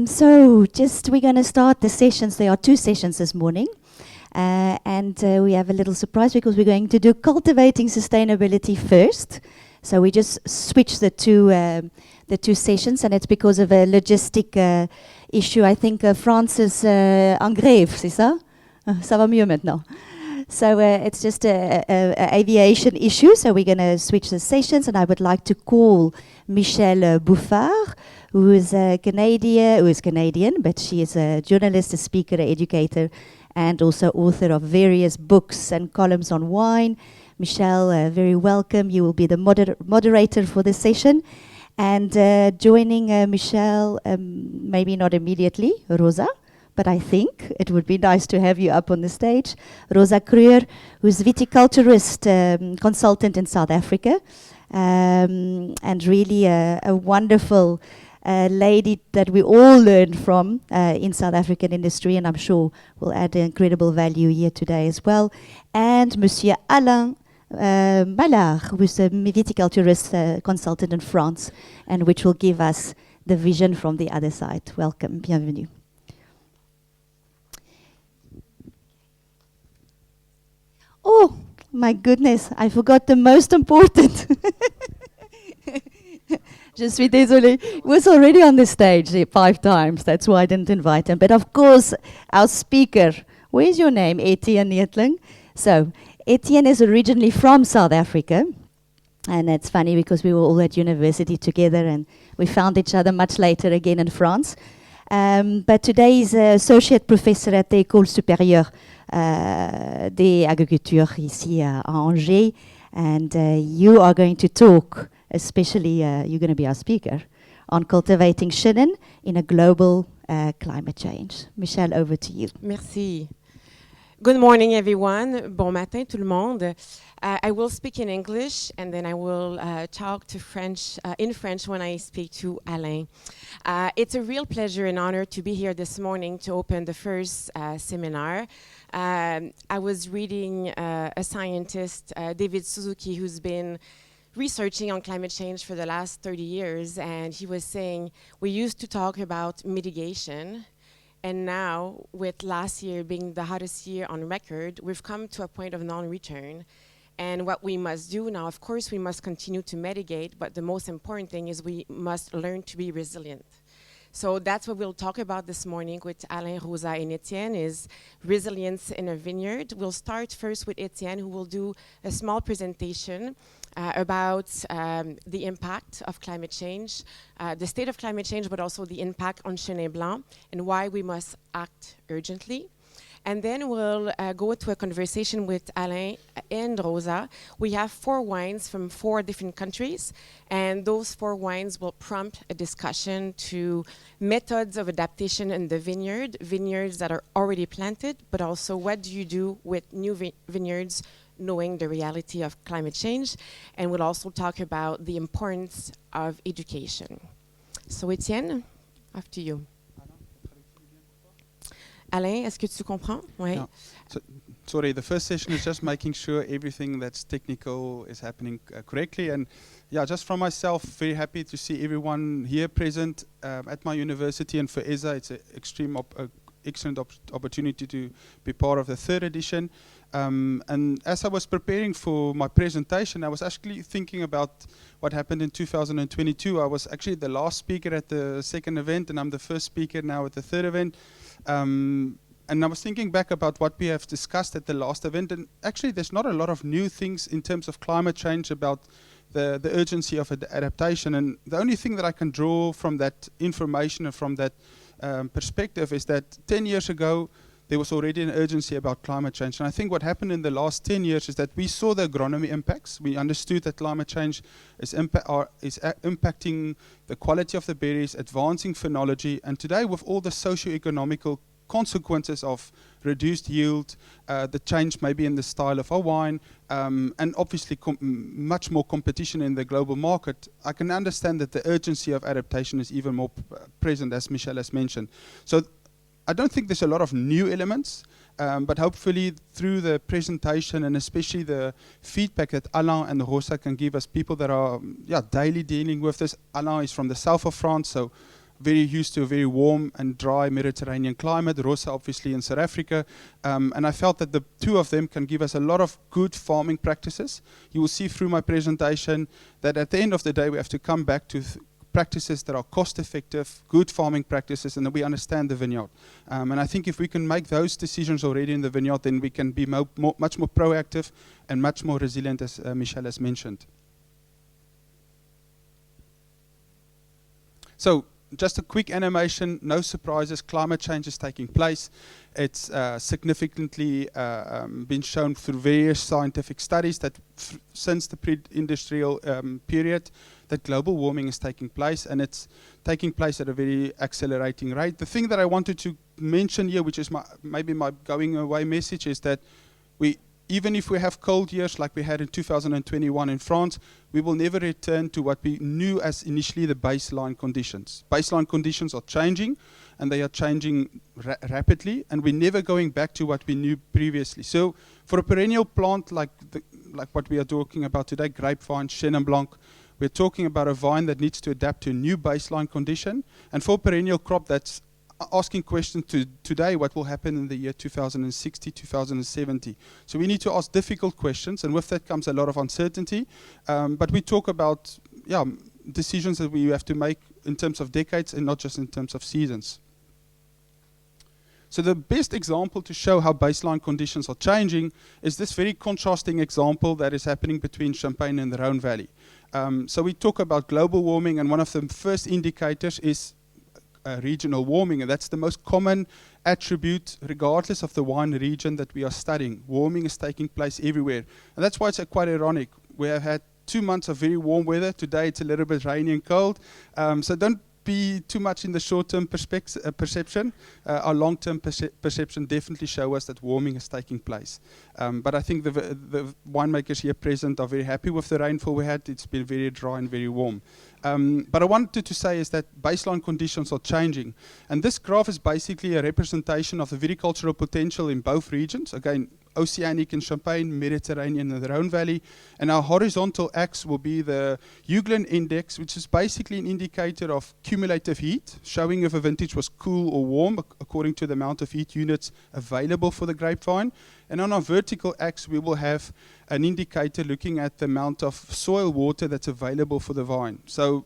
So we're going to start the sessions. There are 2 sessions this morning. And we have a little surprise because we're going to do cultivating sustainability first. So we just switch the two sessions, and it's because of a logistic issue. I think France is en grève, c'est ça? Ça va mieux maintenant. So it's just a aviation issue, so we're going to switch the sessions, and I would like to call Michelle Bouffard, who is Canadian, but she is a journalist, a speaker, an educator, and also author of various books and columns on wine. Michelle, very welcome. You will be the moderator for this session. And joining Michelle, maybe not immediately, Rosa, but I think it would be nice to have you up on the stage. Rosa Kruger, who's viticulturist consultant in South Africa, and really a wonderful lady that we all learn from in South African industry, and I'm sure will add incredible value here today as well. And Monsieur Alain Malard, who's a viticulturist consultant in France, and which will give us the vision from the other side. Welcome, bienvenue. Oh, my goodness, I forgot the most important. Je suis désolée. He was already on the stage 5 times. That's why I didn't invite him. But of course, our speaker, where's your name? Etienne Neethling. So, Etienne is originally from South Africa. And it's funny because we were all at university together and we found each other much later again in France. But today he's an associate professor at the École supérieure des agriculture ici à Angers. And you are going to talk, especially you're going to be our speaker, on cultivating Chenin in a global climate change. Michelle, over to you. Merci. Good morning, everyone. Bon matin, tout le monde. I will speak in English, and then I will talk to in French when I speak to Alain. It's a real pleasure and honor to be here this morning to open the first seminar. I was reading a scientist, David Suzuki, who's been researching on climate change for the last 30 years, and he was saying we used to talk about mitigation, and now, with last year being the hottest year on record, we've come to a point of non-return. And what we must do now, of course, we must continue to mitigate, but the most important thing is we must learn to be resilient. So that's what we'll talk about this morning with Alain, Rosa, and Etienne, is resilience in a vineyard. We'll start first with Etienne, who will do a small presentation about the impact of climate change, the state of climate change, but also the impact on Chenin blanc and why we must act urgently. And then we'll go to a conversation with Alain and Rosa. We have 4 wines from 4 different countries, and those 4 wines will prompt a discussion to methods of adaptation in the vineyards that are already planted, but also what do you do with new vineyards knowing the reality of climate change. And we'll also talk about the importance of education. So Etienne, after you. Alain, est-ce que tu comprends? Oui. Yeah. So, sorry, the first session is just making sure everything that's technical is happening correctly. And yeah, just from myself, very happy to see everyone here present at my university in Faiza. It's an excellent opportunity to be part of the 3rd edition. And as I was preparing for my presentation, I was actually thinking about what happened in 2022. I was actually the last speaker at the 2nd event, and I'm the first speaker now at the 3rd event. And I was thinking back about what we have discussed at the last event, and actually there's not a lot of new things in terms of climate change, about the urgency of adaptation. And the only thing that I can draw from that information and from that perspective is that 10 years ago there was already an urgency about climate change. And I think what happened in the last 10 years is that we saw the agronomy impacts. We understood that climate change is impacting the quality of the berries, advancing phenology, and today with all the socio-economical consequences of reduced yield, the change maybe in the style of our wine, and obviously much more competition in the global market, I can understand that the urgency of adaptation is even more present, as Michelle has mentioned. So I don't think there's a lot of new elements, but hopefully through the presentation and especially the feedback that Alain and Rosa can give us, people that are daily dealing with this. Alain is from the south of France, so very used to a very warm and dry Mediterranean climate, Rosa obviously in South Africa, and I felt that the two of them can give us a lot of good farming practices. You will see through my presentation that at the end of the day we have to come back to practices that are cost effective, good farming practices, and that we understand the vineyard. And I think if we can make those decisions already in the vineyard, then we can be much more proactive and much more resilient, as Michelle has mentioned. So, just a quick animation, no surprises, climate change is taking place. It's significantly been shown through various scientific studies that since the pre-industrial period, that global warming is taking place, and it's taking place at a very accelerating rate. The thing that I wanted to mention here, which is maybe my going away message, is that even if we have cold years like we had in 2021 in France, we will never return to what we knew as initially the baseline conditions. Baseline conditions are changing, and they are changing rapidly, and we're never going back to what we knew previously. So for a perennial plant like what we are talking about today, grapevine, Chenin blanc, we're talking about a vine that needs to adapt to a new baseline condition. And for a perennial crop, that's asking questions today, what will happen in the year 2060, 2070. So we need to ask difficult questions, and with that comes a lot of uncertainty. But we talk about decisions that we have to make in terms of decades and not just in terms of seasons. So the best example to show how baseline conditions are changing is this very contrasting example that is happening between Champagne and the Rhone Valley. So we talk about global warming, and one of the first indicators is regional warming, and that's the most common attribute regardless of the wine region that we are studying. Warming is taking place everywhere, and that's why it's quite ironic. We have had 2 months of very warm weather. Today it's a little bit rainy and cold, so don't be too much in the short-term perception. Our long-term perception definitely show us that warming is taking place. But I think the winemakers here present are very happy with the rainfall we had. It's been very dry and very warm. But I wanted to say is that baseline conditions are changing. And this graph is basically a representation of the viticultural potential in both regions. Again, Oceanic in Champagne, Mediterranean in the Rhone Valley. And our horizontal axis will be the Euglin index, which is basically an indicator of cumulative heat, showing if a vintage was cool or warm according to the amount of heat units available for the grapevine. And on our vertical axis, we will have an indicator looking at the amount of soil water that's available for the vine. So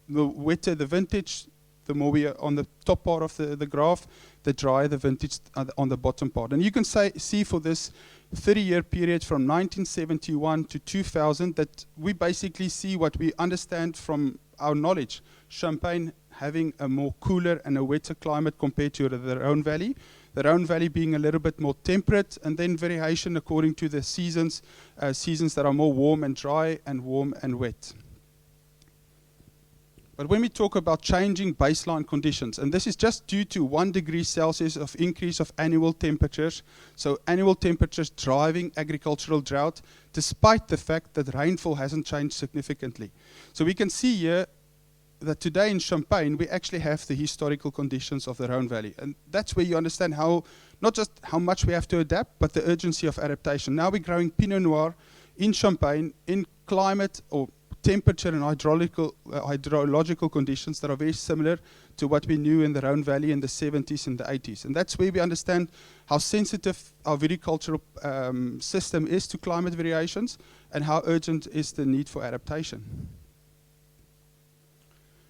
the wetter the vintage, the more we are on the top part of the graph, the drier the vintage on the bottom part. And you can see for this 30-year period from 1971 to 2000 that we basically see what we understand from our knowledge. Champagne having a more cooler and a wetter climate compared to the Rhone Valley. The Rhone Valley being a little bit more temperate, and then variation according to the seasons, seasons that are more warm and dry and warm and wet. But when we talk about changing baseline conditions, and this is just due to 1 degree Celsius of increase of annual temperatures, so annual temperatures driving agricultural drought, despite the fact that rainfall hasn't changed significantly. So we can see here that today in Champagne, we actually have the historical conditions of the Rhone Valley. And that's where you understand how, not just how much we have to adapt, but the urgency of adaptation. Now we're growing Pinot Noir in Champagne in climate or temperature and hydrological conditions that are very similar to what we knew in the Rhone Valley in the 70s and the 80s. And that's where we understand how sensitive our viticultural system is to climate variations and how urgent is the need for adaptation.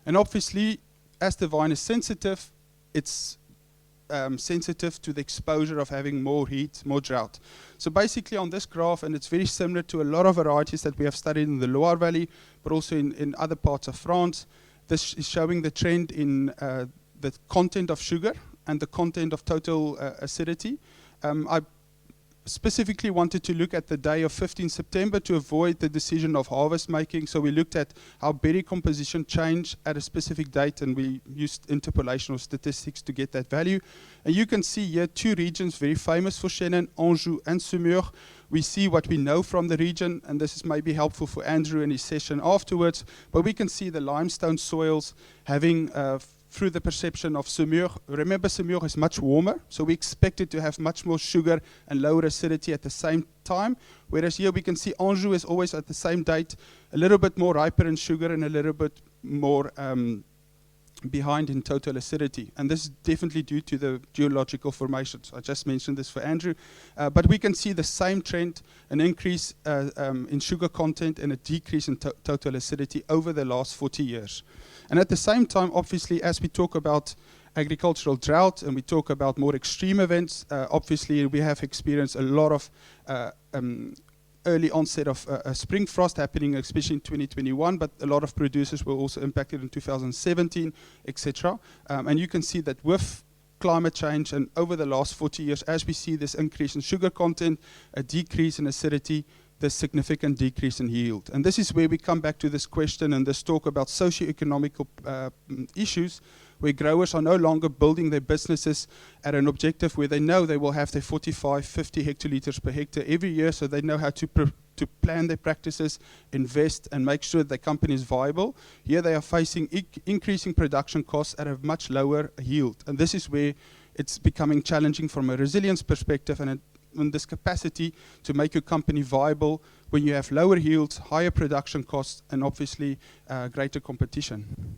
And obviously, as the vine is sensitive, it's sensitive to the exposure of having more heat, more drought. So basically on this graph, and it's very similar to a lot of varieties that we have studied in the Loire Valley, but also in other parts of France, this is showing the trend in the content of sugar and the content of total acidity. I specifically wanted to look at the day of 15 September to avoid the decision of harvest making. So we looked at how berry composition changed at a specific date, and we used interpolation of statistics to get that value. And you can see here 2 regions very famous for Chenin, Anjou and Saumur. We see what we know from the region, and this is maybe helpful for Andrew in his session afterwards, but we can see the limestone soils having through the perception of Saumur. Remember, Saumur is much warmer, so we expect it to have much more sugar and lower acidity at the same time, whereas here we can see Anjou is always at the same date, a little bit more riper in sugar and a little bit more behind in total acidity. And this is definitely due to the geological formations. I just mentioned this for Andrew. But we can see the same trend, an increase in sugar content and a decrease in total acidity over the last 40 years. And at the same time, obviously, as we talk about agricultural drought and we talk about more extreme events, obviously we have experienced a lot of early onset of spring frost happening, especially in 2021, but a lot of producers were also impacted in 2017, etc. And you can see that with climate change and over the last 40 years, as we see this increase in sugar content, a decrease in acidity, the significant decrease in yield. And this is where we come back to this question and this talk about socio-economical issues, where growers are no longer building their businesses at an objective where they know they will have their 45, 50 hectoliters per hectare every year, so they know how to plan their practices, invest, and make sure the company is viable. Here they are facing increasing production costs at a much lower yield. And this is where it's becoming challenging from a resilience perspective and this capacity to make your company viable when you have lower yields, higher production costs, and obviously greater competition.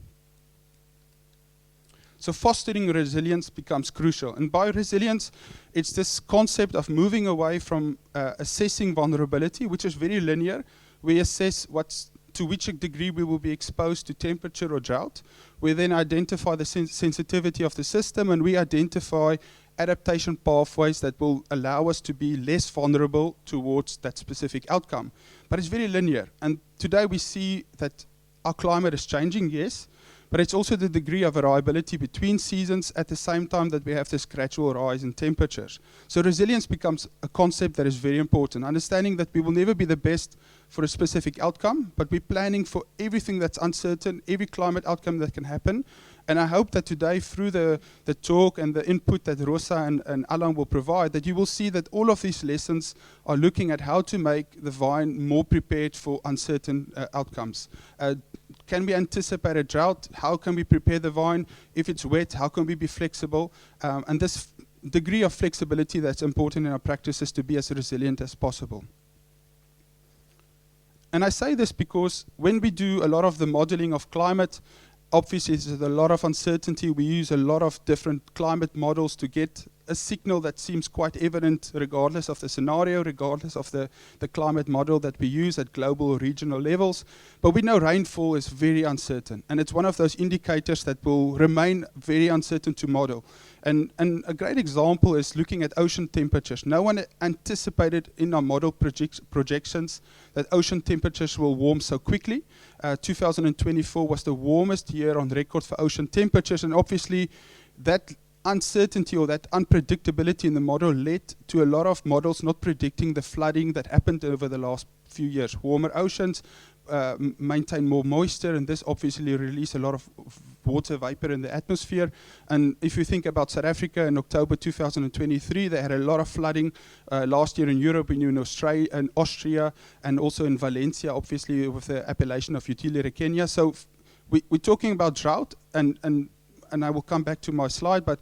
So fostering resilience becomes crucial. And by resilience, it's this concept of moving away from assessing vulnerability, which is very linear. We assess to which degree we will be exposed to temperature or drought. We then identify the sensitivity of the system, and we identify adaptation pathways that will allow us to be less vulnerable towards that specific outcome. But it's very linear. And today we see that our climate is changing, yes, but it's also the degree of variability between seasons at the same time that we have this gradual rise in temperatures. So resilience becomes a concept that is very important, understanding that we will never be the best for a specific outcome, but we're planning for everything that's uncertain, every climate outcome that can happen. And I hope that today, through the talk and the input that Rosa and Alain will provide, that you will see that all of these lessons are looking at how to make the vine more prepared for uncertain outcomes. Can we anticipate a drought? How can we prepare the vine? If it's wet, how can we be flexible? And this degree of flexibility that's important in our practices to be as resilient as possible. And I say this because when we do a lot of the modeling of climate, obviously there's a lot of uncertainty. We use a lot of different climate models to get a signal that seems quite evident regardless of the scenario, regardless of the climate model that we use at global or regional levels. But we know rainfall is very uncertain, and it's one of those indicators that will remain very uncertain to model. And a great example is looking at ocean temperatures. No one anticipated in our model projections that ocean temperatures will warm so quickly. 2024 was the warmest year on record for ocean temperatures, and obviously that uncertainty or that unpredictability in the model led to a lot of models not predicting the flooding that happened over the last few years. Warmer oceans maintain more moisture, and this obviously release a lot of water vapor in the atmosphere. And if you think about South Africa in October 2023, they had a lot of flooding last year in Europe, in Australia, and Austria, and also in Valencia, obviously with the appellation of Utile Kenya. So we're talking about drought, and I will come back to my slide, but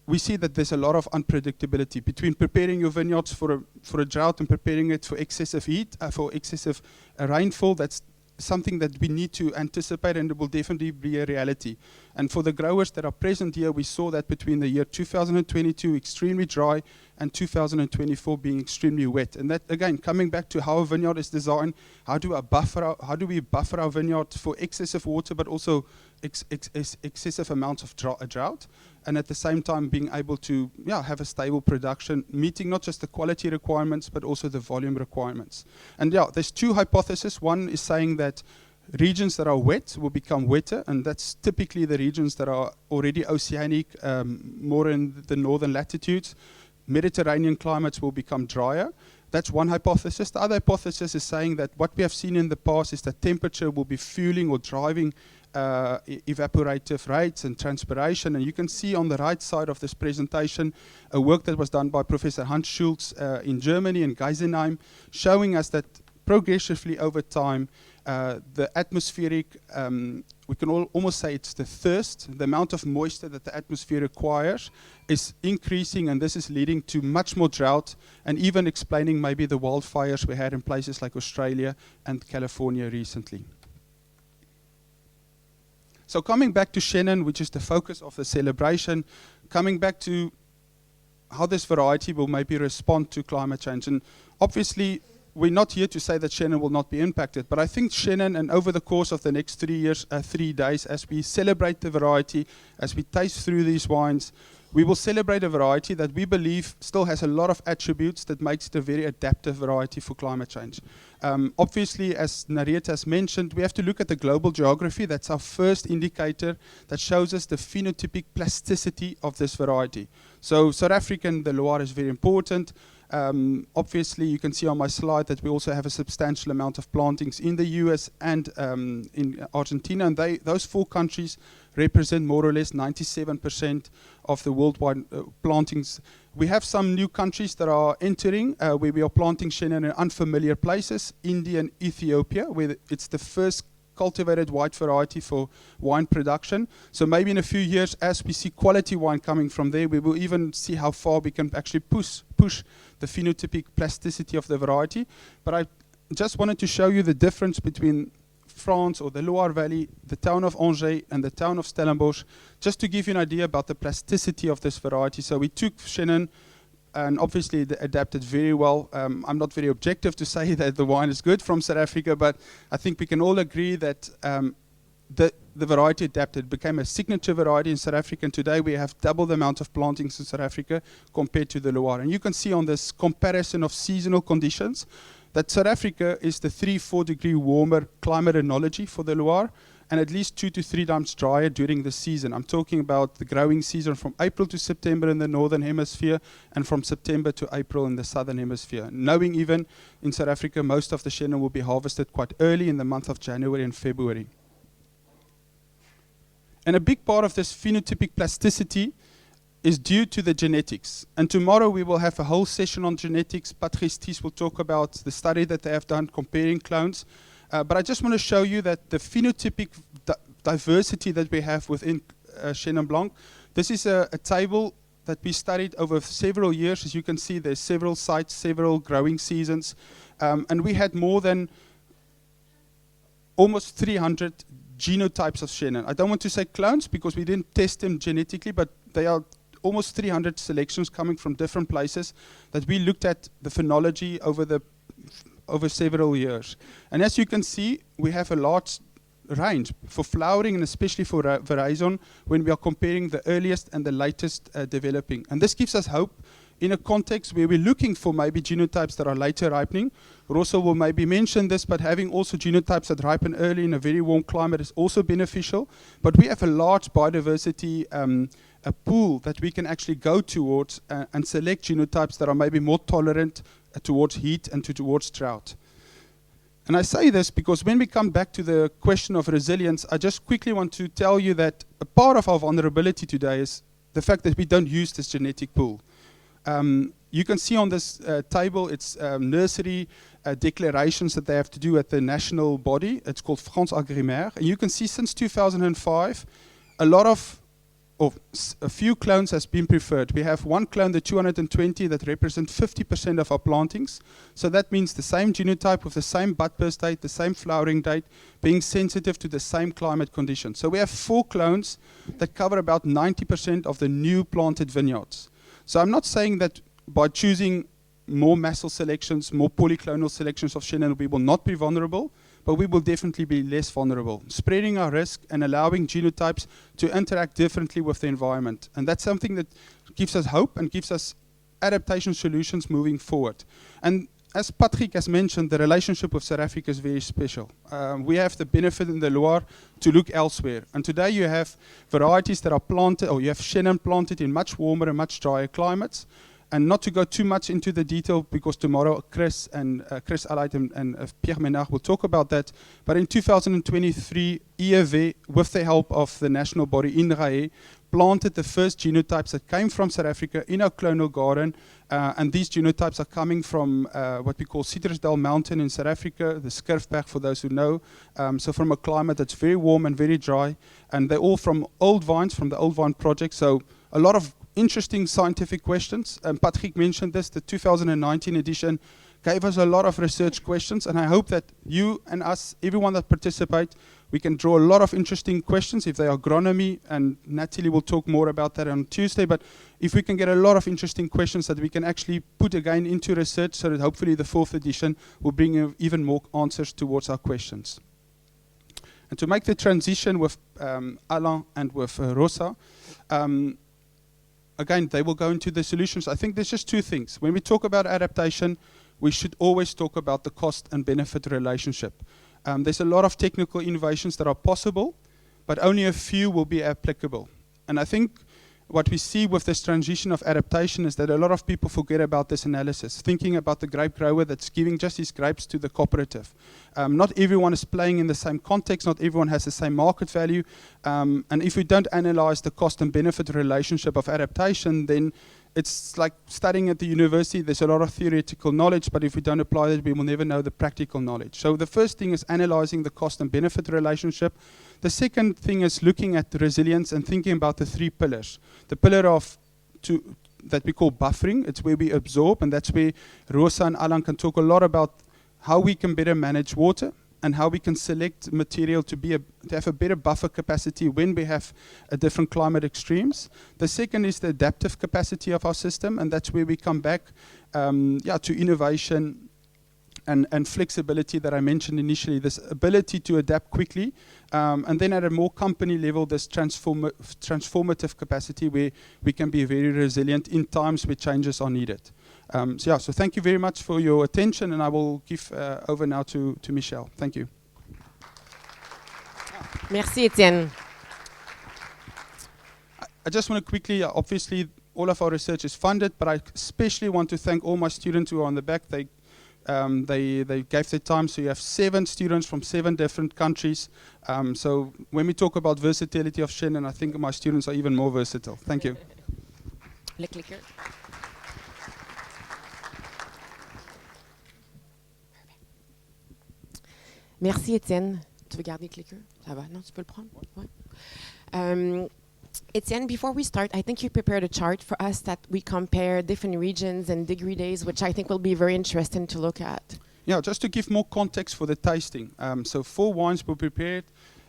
we see that there's a lot of unpredictability between preparing your vineyards for a drought and preparing it for excessive heat, for excessive rainfall. That's something that we need to anticipate, and it will definitely be a reality. And for the growers that are present here, we saw that between the year 2022 extremely dry and 2024 being extremely wet. And that, again, coming back to how a vineyard is designed, how do we buffer our vineyard for excessive water, but also excessive amounts of drought, and at the same time being able to have a stable production, meeting not just the quality requirements, but also the volume requirements. And there's two hypotheses. One is saying that regions that are wet will become wetter, and that's typically the regions that are already oceanic, more in the northern latitudes. Mediterranean climates will become drier. That's one hypothesis. The other hypothesis is saying that what we have seen in the past is that temperature will be fueling or driving evaporative rates and transpiration. And you can see on the right side of this presentation a work that was done by Professor Hans Schulz in Germany, in Geisenheim, showing us that progressively over time, the atmospheric, we can almost say it's the thirst, the amount of moisture that the atmosphere requires is increasing, and this is leading to much more drought, and even explaining maybe the wildfires we had in places like Australia and California recently. So coming back to Chenin, which is the focus of the celebration, coming back to how this variety will maybe respond to climate change. And obviously, we're not here to say that Chenin will not be impacted, but I think Chenin, and over the course of the next 3 days, as we celebrate the variety, as we taste through these wines, we will celebrate a variety that we believe still has a lot of attributes that makes it a very adaptive variety for climate change. Obviously, as Nariet has mentioned, we have to look at the global geography. That's our first indicator that shows us the phenotypic plasticity of this variety. So South Africa and the Loire is very important. Obviously, you can see on my slide that we also have a substantial amount of plantings in the US and in Argentina, and those 4 countries represent more or less 97% of the worldwide plantings. We have some new countries that are entering, where we are planting Chenin in unfamiliar places. India and Ethiopia, where it's the first cultivated white variety for wine production. So maybe in a few years, as we see quality wine coming from there, we will even see how far we can actually push the phenotypic plasticity of the variety. But I just wanted to show you the difference between France or the Loire Valley, the town of Angers and the town of Stellenbosch, just to give you an idea about the plasticity of this variety. So we took Chenin and obviously it adapted very well. I'm not very objective to say that the wine is good from South Africa, but I think we can all agree that the variety adapted, became a signature variety in South Africa, and today we have double the amount of plantings in South Africa compared to the Loire. And you can see on this comparison of seasonal conditions that South Africa is the 3-4 degree warmer climate analogy for the Loire, and at least 2 to 3 times drier during the season. I'm talking about the growing season from April to September in the northern hemisphere and from September to April in the southern hemisphere. Knowing even in South Africa most of the Chenin will be harvested quite early in the month of January and February. And a big part of this phenotypic plasticity is due to the genetics. And tomorrow we will have a whole session on genetics. Patrice Thies will talk about the study that they have done comparing clones. But I just want to show you that the phenotypic diversity that we have within Chenin Blanc, this is a table that we studied over several years. As you can see, there's several sites, several growing seasons. And we had more than almost 300 genotypes of Chenin. I don't want to say clones because we didn't test them genetically, but they are almost 300 selections coming from different places that we looked at the phenology over several years. And as you can see, we have a large range for flowering and especially for veraison when we are comparing the earliest and the latest developing. And this gives us hope in a context where we're looking for maybe genotypes that are later ripening. Rosa will maybe mention this, but having also genotypes that ripen early in a very warm climate is also beneficial. But we have a large biodiversity a pool that we can actually go towards and select genotypes that are maybe more tolerant towards heat and towards drought. And I say this because when we come back to the question of resilience, I just quickly want to tell you that a part of our vulnerability today is the fact that we don't use this genetic pool. You can see on this table, it's nursery declarations that they have to do at the national body. It's called France Agrimaire. And you can see since 2005, a few clones has been preferred. We have one clone, the 220, that represents 50% of our plantings. So that means the same genotype with the same bud burst date, the same flowering date, being sensitive to the same climate conditions. So we have 4 clones that cover about 90% of the new planted vineyards. So I'm not saying that by choosing more massal selections, more polyclonal selections of Chenin, we will not be vulnerable, but we will definitely be less vulnerable, spreading our risk and allowing genotypes to interact differently with the environment. And that's something that gives us hope and gives us adaptation solutions moving forward. And as Patrick has mentioned, the relationship with South Africa is very special. We have the benefit in the Loire to look elsewhere. And today you have varieties that are planted, or you have Chenin planted in much warmer and much drier climates. And not to go too much into the detail, because tomorrow Chris Alain and Pierre Menard will talk about that. But in 2023, IEV, with the help of the national body INRAE, planted the first genotypes that came from South Africa in our clonal garden. And these genotypes are coming from what we call Citrusdal Mountain in South Africa, the Skurfberg for those who know. So from a climate that's very warm and very dry. And they're all from old vines, from the Old Vine Project. So a lot of interesting scientific questions. Patrick mentioned this, the 2019 edition gave us a lot of research questions, and I hope that you and us, everyone that participate, We can draw a lot of interesting questions if they are agronomy, and Natalie will talk more about that on Tuesday, but if we can get a lot of interesting questions that we can actually put again into research, so that hopefully the 4th edition will bring even more answers towards our questions. And to make the transition with Alain and with Rosa, again, they will go into the solutions. I think there's just two things. When we talk about adaptation, we should always talk about the cost and benefit relationship. There's a lot of technical innovations that are possible, but only a few will be applicable. And I think what we see with this transition of adaptation is that a lot of people forget about this analysis, thinking about the grape grower that's giving just his grapes to the cooperative. Not everyone is playing in the same context, not everyone has the same market value, and if we don't analyze the cost and benefit relationship of adaptation, then it's like studying at the university. There's a lot of theoretical knowledge, but if we don't apply it, we will never know the practical knowledge. So the first thing is analyzing the cost and benefit relationship. The second thing is looking at resilience and thinking about the 3 pillars. The pillar of that we call buffering, it's where we absorb, and that's where Rosa and Alain can talk a lot about how we can better manage water and how we can select material to have a better buffer capacity when we have different climate extremes. The second is the adaptive capacity of our system, and that's where we come back to innovation and flexibility that I mentioned initially, this ability to adapt quickly, and then at a more company level, this transformative capacity where we can be very resilient in times where changes are needed. So thank you very much for your attention, and I will give over now to Michelle. Thank you. Merci, Etienne. I just want to quickly, obviously, all of our research is funded, but I especially want to thank all my students who are on the back. They gave their time, so you have 7 students from 7 different countries. So when we talk about versatility of Chenin, I think my students are even more versatile. Thank you. Le clicker. Merci, Etienne. Tu veux garder le clicker? Ça va? Non, tu peux le prendre? Ouais. Etienne, before we start, I think you prepared a chart for us that we compare different regions and degree days, which I think will be very interesting to look at. Yeah, just to give more context for the tasting. So 4 wines were prepared,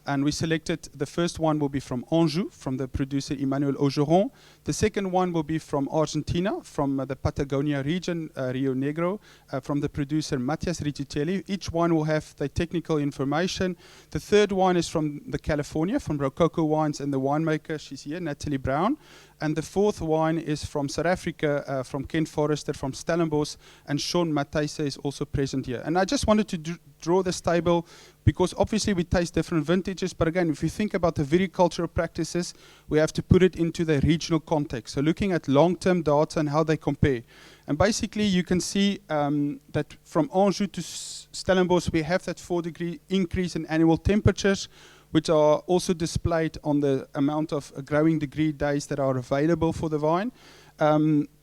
and we selected, the first one will be from Anjou, from the producer Emmanuel Augeron. The second one will be from Argentina, from the Patagonia region, Rio Negro, from the producer Matias Riccitelli. Each one will have the technical information. The third one is from the California, from Rococo Wines, and the winemaker, she's here, Natalie Brown. And the fourth wine is from South Africa, from Ken Forrester, from Stellenbosch, and Sean Matthijsse is also present here. And I just wanted to draw this table because obviously we taste different vintages, but again, if you think about the viticultural practices, we have to put it into the regional context. So looking at long-term data and how they compare. And basically you can see that from Anjou to Stellenbosch, we have that 4-degree increase in annual temperatures, which are also displayed on the amount of growing degree days that are available for the vine.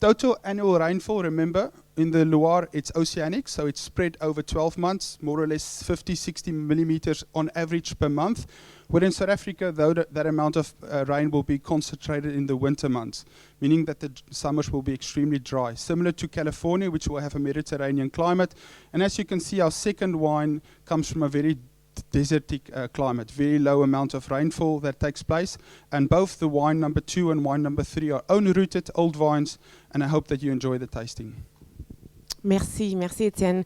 Total annual rainfall, remember, in the Loire, it's oceanic, so it's spread over 12 months, more or less 50, 60 millimeters on average per month. Where in South Africa, though, that amount of rain will be concentrated in the winter months, meaning that the summers will be extremely dry, similar to California, which will have a Mediterranean climate. And as you can see, our second wine comes from a very desertic climate, very low amount of rainfall that takes place, and both the wine number 2 and wine number 3 are own-rooted old vines, and I hope that you enjoy the tasting. Merci, merci Etienne.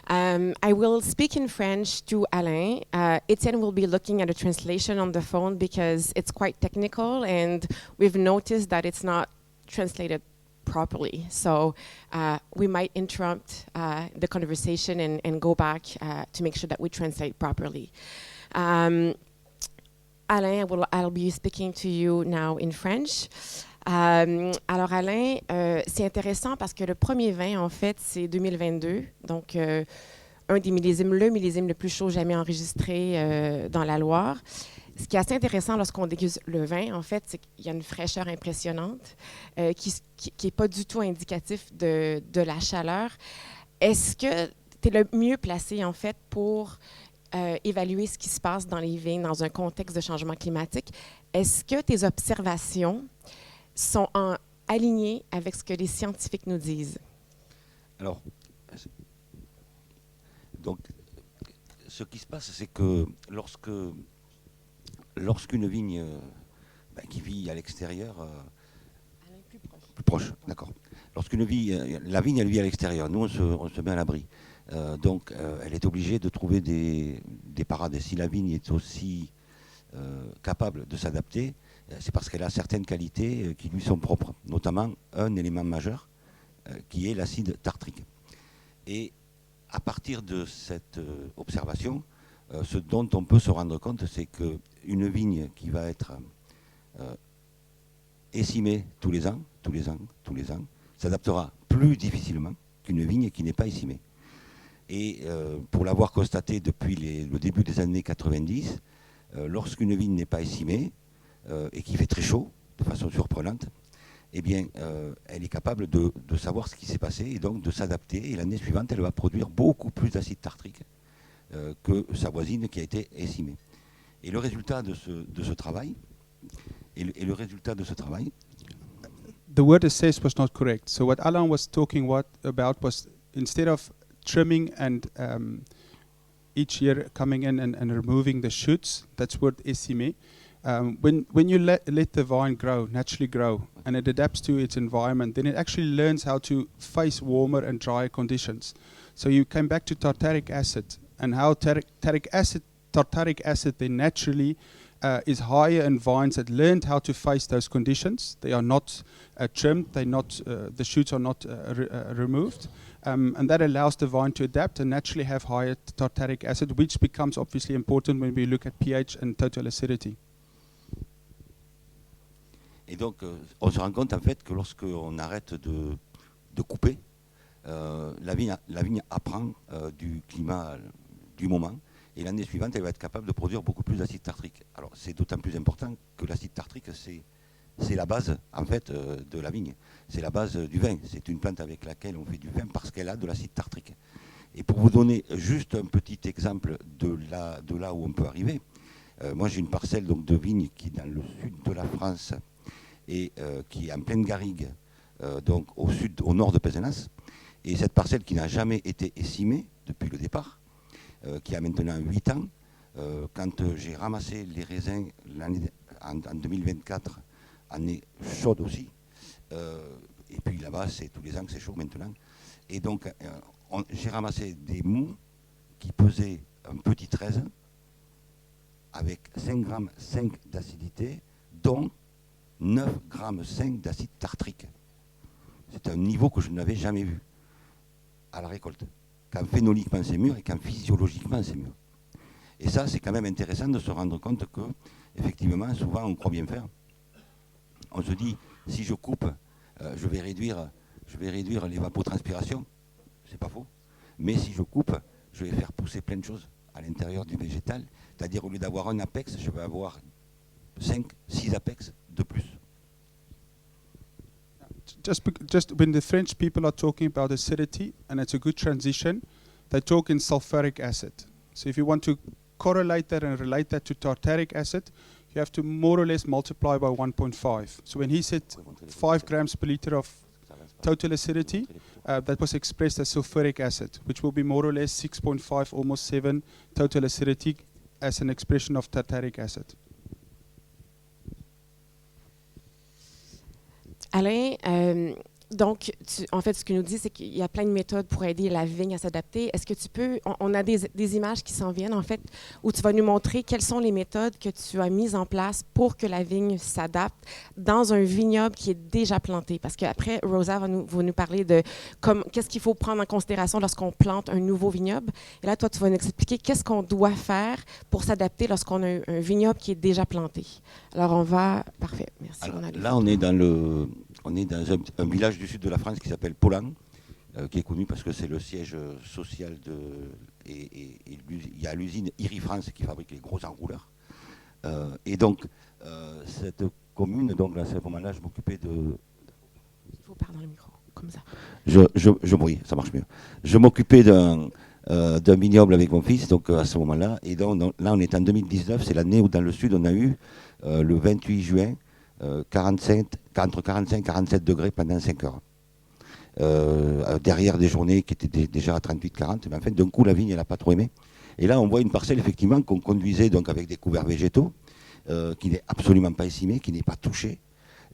I will speak in French to Alain. Etienne will be looking at a translation on the phone because it's quite technical and we've noticed that it's not translated properly. So we might interrupt the conversation and go back to make sure that we translate properly. Alain, I'll be speaking to you now in French. Alors Alain, c'est intéressant parce que le premier vin, en fait, c'est 2022. Donc, un des millésimes, le millésime le plus chaud jamais enregistré dans la Loire. Ce qui est assez intéressant lorsqu'on déguste le vin, en fait, c'est qu'il y a une fraîcheur impressionnante qui n'est pas du tout indicatif de la chaleur. Est-ce que tu es le mieux placé, en fait, pour évaluer ce qui se passe dans les vignes dans un contexte de changement climatique? Est-ce que tes observations sont alignées avec ce que les scientifiques nous disent? Alors, donc, ce qui se passe, c'est que lorsque lorsqu'une vigne qui vit à l'extérieur, Alain, plus proche, d'accord. Lorsqu'une la vigne elle vit à l'extérieur, nous on se met à l'abri. Donc elle est obligée de trouver des parades. Et si la vigne est aussi capable de s'adapter, c'est parce qu'elle a certaines qualités qui lui sont propres, notamment un élément majeur qui est l'acide tartrique. Et à partir de cette observation, ce dont on peut se rendre compte, c'est qu'une vigne qui va être écimée tous les ans, s'adaptera plus difficilement qu'une vigne qui n'est pas écimée. Et pour l'avoir constaté depuis le début des années 90, lorsqu'une vigne n'est pas écimée et qu'il fait très chaud, de façon surprenante, eh bien, elle est capable de savoir ce qui s'est passé et donc de s'adapter. Et l'année suivante, elle va produire beaucoup plus d'acide tartrique que sa voisine qui a été écimée. Et le résultat de ce travail, The word assess was not correct. So what Alain was talking about was, instead of trimming and each year coming in and removing the shoots, that's word esime. When you let the vine naturally grow, and it adapts to its environment, then it actually learns how to face warmer and drier conditions. So you came back to tartaric acid, and how tartaric acid then naturally is higher in vines that learned how to face those conditions. They are not trimmed, the shoots are not removed, and that allows the vine to adapt and naturally have higher tartaric acid, which becomes obviously important when we look at pH and total acidity. Et donc, on se rend compte en fait que lorsqu'on arrête de couper, la vigne apprend du climat du moment, et l'année suivante, elle va être capable de produire beaucoup plus d'acide tartrique. Alors, c'est d'autant plus important que l'acide tartrique, c'est la base en fait de la vigne. C'est la base du vin. C'est une plante avec laquelle on fait du vin parce qu'elle a de l'acide tartrique. Et pour vous donner juste un petit exemple de là où on peut arriver, moi j'ai une parcelle donc, de vigne qui est dans le sud de la France et qui est en pleine garrigue, donc au nord de Pézenas. Et cette parcelle qui n'a jamais été écimée depuis le départ, qui a maintenant 8 ans, quand j'ai ramassé les raisins en 2024, année chaude aussi, et puis là-bas c'est tous les ans que c'est chaud maintenant, et donc j'ai ramassé des mous qui pesaient un petit 13 avec 5,5 g d'acidité, dont 9,5 g d'acide tartrique. C'est un niveau que je n'avais jamais vu à la récolte, quand phénoliquement c'est mûr et quand physiologiquement c'est mûr. Et ça, c'est quand même intéressant de se rendre compte que, effectivement, souvent on croit bien faire. On se dit, si je coupe, je vais réduire l'évapotranspiration. C'est pas faux. Mais si je coupe, je vais faire pousser plein de choses à l'intérieur du végétal. C'est-à-dire, au lieu d'avoir un apex, je vais avoir 5, 6 apex de plus. Just when the French people are talking about acidity, and it's a good transition, they talk in sulfuric acid. So if you want to correlate that and relate that to tartaric acid, you have to more or less multiply by 1.5. So when he said 5 grams per liter of total acidity, that was expressed as sulfuric acid, which will be more or less 6.5, almost 7 total acidity as an expression of tartaric acid. Alain, donc, en fait, ce que nous dit, c'est qu'il y a plein de méthodes pour aider la vigne à s'adapter. Est-ce que tu peux, on a des images qui s'en viennent, en fait, où tu vas nous montrer quelles sont les méthodes que tu as mises en place pour que la vigne s'adapte dans un vignoble qui est déjà planté. Parce qu'après, Rosa va nous parler de qu'est-ce qu'il faut prendre en considération lorsqu'on plante un nouveau vignoble. Et là, toi, tu vas nous expliquer qu'est-ce qu'on doit faire pour s'adapter lorsqu'on a un vignoble qui est déjà planté. Alors, on va... Parfait, merci. Alors, là, on est dans un village du sud de la France qui s'appelle Polan, qui est connu parce que c'est le siège social et il y a l'usine Iri France qui fabrique les gros enrouleurs. Et donc, cette commune, donc à ce moment-là, je m'occupais de... Il faut parler dans le micro, comme ça. Oui, ça marche mieux. Je m'occupais d'un vignoble avec mon fils, donc à ce moment-là. Et donc, là, on est en 2019, c'est l'année où dans le sud, on a eu le 28 juin, entre 45 et 47 degrés pendant 5 heures. Derrière des journées qui étaient déjà à 38-40, mais en fait, d'un coup, la vigne, elle n'a pas trop aimé. Et là, on voit une parcelle, effectivement, qu'on conduisait donc avec des couverts végétaux, qui n'est absolument pas essimée, qui n'est pas touchée,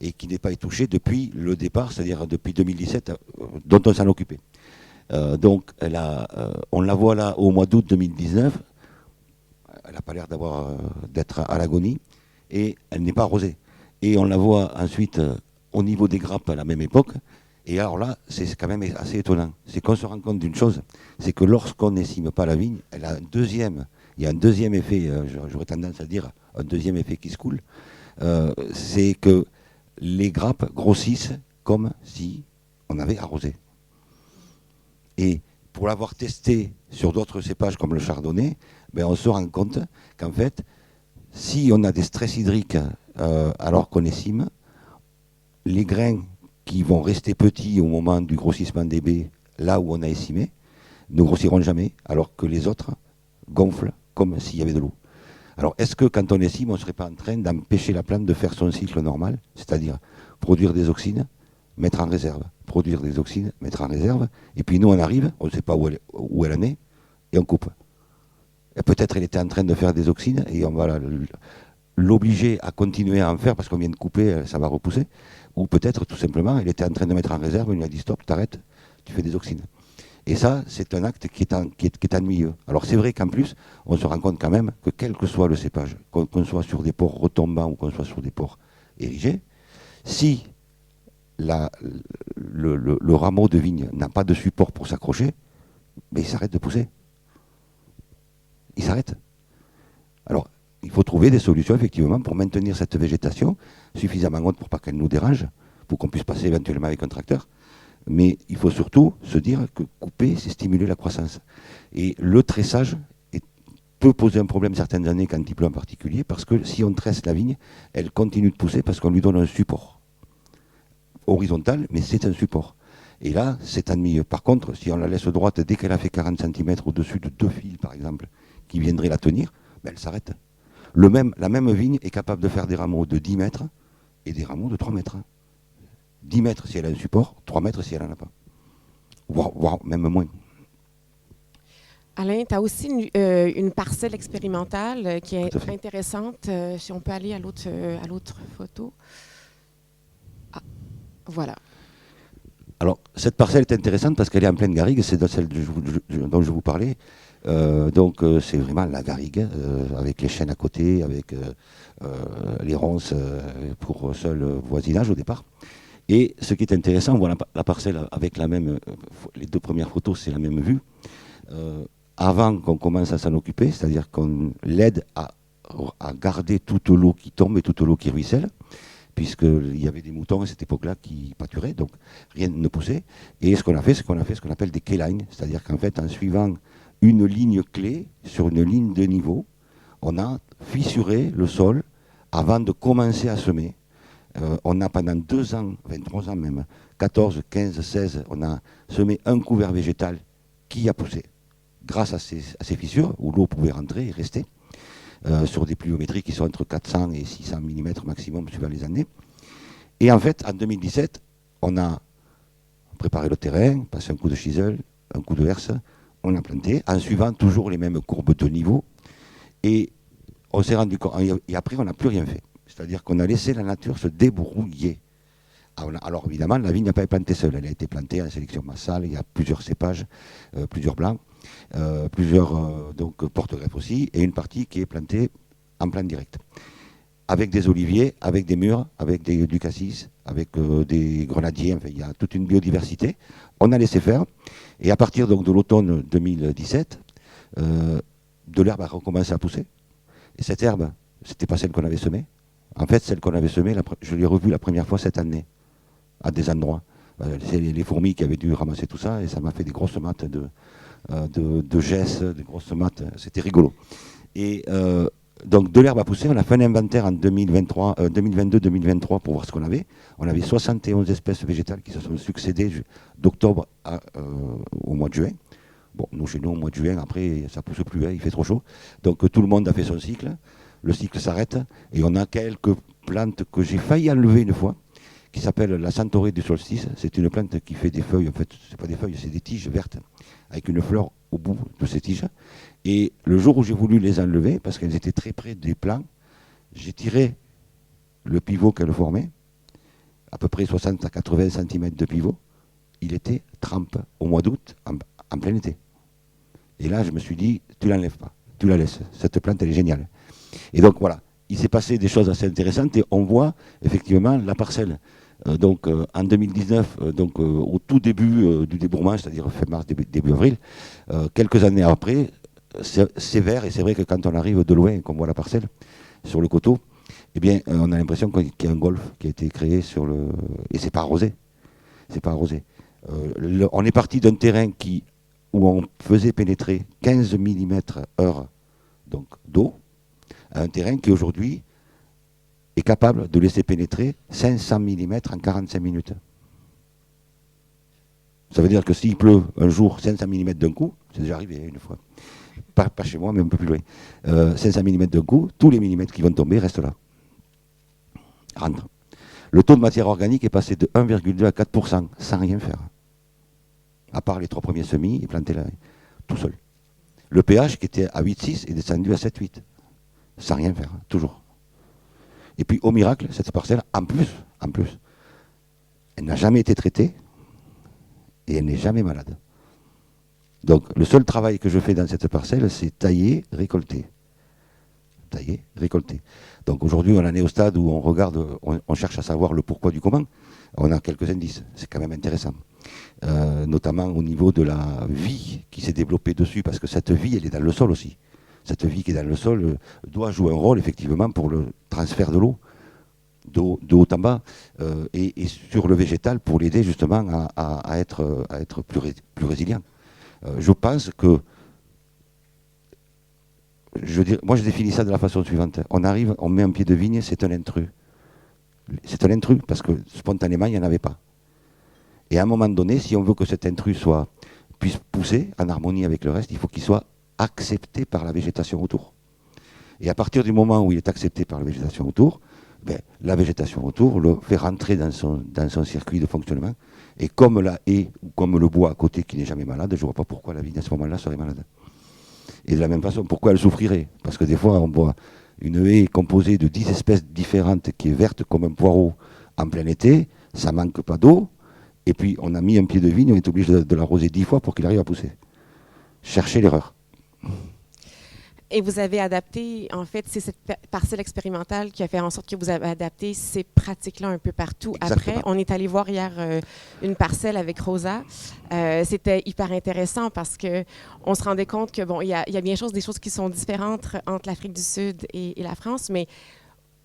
et qui n'est pas touchée depuis le départ, c'est-à-dire depuis 2017, dont on s'en occupait. Donc, on la voit là au mois d'août 2019. Elle n'a pas l'air d'être à l'agonie, et elle n'est pas arrosée. Et on la voit ensuite au niveau des grappes à la même époque. Et alors là, c'est quand même assez étonnant. C'est qu'on se rend compte d'une chose, c'est que lorsqu'on n'essime pas la vigne, il y a un deuxième effet, j'aurais tendance à dire un deuxième effet qui se coule, c'est que les grappes grossissent comme si on avait arrosé. Et pour l'avoir testé sur d'autres cépages comme le chardonnay, on se rend compte qu'en fait, si on a des stress hydriques alors qu'on essime, les grains qui vont rester petits au moment du grossissement des baies, là où on a essimé, ne grossiront jamais, alors que les autres gonflent comme s'il y avait de l'eau. Alors, est-ce que quand on estime, on ne serait pas en train d'empêcher la plante de faire son cycle normal, c'est-à-dire produire des auxines, mettre en réserve, produire des auxines, mettre en réserve, et puis nous on arrive, on ne sait pas où elle en est, et on coupe. Et peut-être elle était en train de faire des auxines, et on va l'obliger à continuer à en faire, parce qu'on vient de couper, ça va repousser, ou peut-être tout simplement, elle était en train de mettre en réserve, on lui a dit stop, t'arrêtes, tu fais des auxines. Et ça, c'est un acte qui est ennuyeux. Alors c'est vrai qu'en plus, on se rend compte quand même que quel que soit le cépage, qu'on soit sur des pores retombants ou qu'on soit sur des pores érigés, si le rameau de vigne n'a pas de support pour s'accrocher, il s'arrête de pousser. Il s'arrête. Alors, il faut trouver des solutions, effectivement, pour maintenir cette végétation suffisamment haute pour pas qu'elle nous dérange, pour qu'on puisse passer éventuellement avec un tracteur. Mais il faut surtout se dire que couper, c'est stimuler la croissance. Et le tressage peut poser un problème certaines années, quand il pleut en particulier, parce que si on tresse la vigne, elle continue de pousser parce qu'on lui donne un support horizontal, mais c'est un support. Et là, c'est ennuyeux. Par contre, si on la laisse droite, dès qu'elle a fait 40 cm au-dessus de 2 fils, par exemple, qui viendraient la tenir, elle s'arrête. La même vigne est capable de faire des rameaux de 10 mètres et des rameaux de 3 mètres. 10 mètres si elle a un support, 3 mètres si elle n'en a pas. Voire même moins. Alain, tu as aussi une parcelle expérimentale qui est intéressante. Si on peut aller à l'autre photo. Ah, voilà. Alors, cette parcelle est intéressante parce qu'elle est en pleine garrigue, c'est celle dont je vous parlais. C'est vraiment la garrigue, avec les chênes à côté, avec les ronces pour seul voisinage au départ. Et ce qui est intéressant, on voit la parcelle avec les deux premières photos, c'est la même vue. Avant qu'on commence à s'en occuper, c'est-à-dire qu'on l'aide à garder toute l'eau qui tombe et toute l'eau qui ruisselle, puisqu'il y avait des moutons à cette époque-là qui pâturaient, donc rien ne poussait. Et ce qu'on a fait, c'est qu'on a fait ce qu'on appelle des keylines, c'est-à-dire qu'en fait, en suivant une ligne clé sur une ligne de niveau, on a fissuré le sol avant de commencer à semer. On a pendant 2 ans, 23 ans même, 14, 15, 16, on a semé un couvert végétal qui a poussé, grâce à ces fissures où l'eau pouvait rentrer et rester, sur des pluviométries qui sont entre 400 et 600 mm maximum suivant les années. Et en fait, en 2017, on a préparé le terrain, passé un coup de chisel, un coup de herse, on a planté, en suivant toujours les mêmes courbes de niveau, et on s'est rendu compte, et après on n'a plus rien fait. C'est-à-dire qu'on a laissé la nature se débrouiller. Alors évidemment, la vigne n'a pas été plantée seule, elle a été plantée en sélection massale, il y a plusieurs cépages, plusieurs blancs, plusieurs porte-greffes aussi, et une partie qui est plantée en plein direct. Avec des oliviers, avec des mûres, avec du cassis, avec des grenadiers, enfin il y a toute une biodiversité. On a laissé faire, et à partir donc, de l'automne 2017, de l'herbe a recommencé à pousser. Et cette herbe, c'était pas celle qu'on avait semée. En fait, celle qu'on avait semée, je l'ai revue la première fois cette année, à des endroits. C'est les fourmis qui avaient dû ramasser tout ça, et ça m'a fait des grosses mattes de gesses, des grosses mattes. C'était rigolo. Et donc, de l'herbe a poussé. On a fait un inventaire en 2022-2023 pour voir ce qu'on avait. On avait 71 espèces végétales qui se sont succédées d'octobre au mois de juin. Bon, nous, chez nous, au mois de juin, après, ça ne pousse plus, il fait trop chaud. Donc, tout le monde a fait son cycle. Le cycle s'arrête et on a quelques plantes que j'ai failli enlever une fois, qui s'appelle la centaurée du solstice. C'est une plante qui fait des feuilles, en fait, c'est pas des feuilles, c'est des tiges vertes, avec une fleur au bout de ces tiges. Et le jour où j'ai voulu les enlever, parce qu'elles étaient très près des plants, j'ai tiré le pivot qu'elle formait, à peu près 60 à 80 cm de pivot, il était trempe au mois d'août, en plein été. Et là, je me suis dit, tu l'enlèves pas, tu la laisses. Cette plante, elle est géniale. Et donc voilà, il s'est passé des choses assez intéressantes et on voit effectivement la parcelle. En 2019, au tout début du débourrement, c'est-à-dire fin mars, début avril, quelques années après, c'est vert et c'est vrai que quand on arrive de loin et qu'on voit la parcelle sur le coteau, eh bien, on a l'impression qu'il y a un golfe qui a été créé sur le... Et c'est pas arrosé. C'est pas arrosé. On est parti d'un terrain où on faisait pénétrer 15 mm/h d'eau à un terrain qui aujourd'hui est capable de laisser pénétrer 500 mm en 45 minutes. Ça veut dire que s'il pleut un jour 500 mm d'un coup, c'est déjà arrivé une fois, pas chez moi mais un peu plus loin, 500 mm d'un coup, tous les millimètres qui vont tomber restent là. Rentrent. Le taux de matière organique est passé de 1,2 à 4% sans rien faire. À part les 3 premiers semis, et planter là, tout seul. Le pH qui était à 8,6 est descendu à 7,8. Sans rien faire, toujours. Et puis au miracle, cette parcelle, en plus, elle n'a jamais été traitée et elle n'est jamais malade. Donc le seul travail que je fais dans cette parcelle, c'est tailler, récolter. Tailler, récolter. Donc aujourd'hui, on en est au stade où on regarde, on cherche à savoir le pourquoi du comment. On a quelques indices, c'est quand même intéressant. Notamment au niveau de la vie qui s'est développée dessus, parce que cette vie, elle est dans le sol aussi. Cette vie qui est dans le sol doit jouer un rôle effectivement pour le transfert de l'eau, de haut en bas, et sur le végétal pour l'aider justement à être plus résilient. Je pense que, moi je définis ça de la façon suivante. On arrive, on met un pied de vigne, c'est un intrus. C'est un intrus parce que spontanément il n'y en avait pas. Et à un moment donné, si on veut que cet intrus puisse pousser en harmonie avec le reste, il faut qu'il soit accepté par la végétation autour. Et à partir du moment où il est accepté par la végétation autour, la végétation autour le fait rentrer dans son circuit de fonctionnement. Et comme la haie ou comme le bois à côté qui n'est jamais malade, je ne vois pas pourquoi la vigne à ce moment-là serait malade. Et de la même façon, pourquoi elle souffrirait? Parce que des fois, on voit une haie composée de 10 espèces différentes qui est verte comme un poireau en plein été, ça ne manque pas d'eau, et puis on a mis un pied de vigne, on est obligé de l'arroser 10 fois pour qu'il arrive à pousser. Cherchez l'erreur. Et vous avez adapté, en fait, c'est cette parcelle expérimentale qui a fait en sorte que vous avez adapté ces pratiques-là un peu partout. Exactement. Après, on est allé voir hier une parcelle avec Rosa. C'était hyper intéressant parce que on se rendait compte que, bon, il y a bien des choses qui sont différentes entre l'Afrique du Sud et la France, mais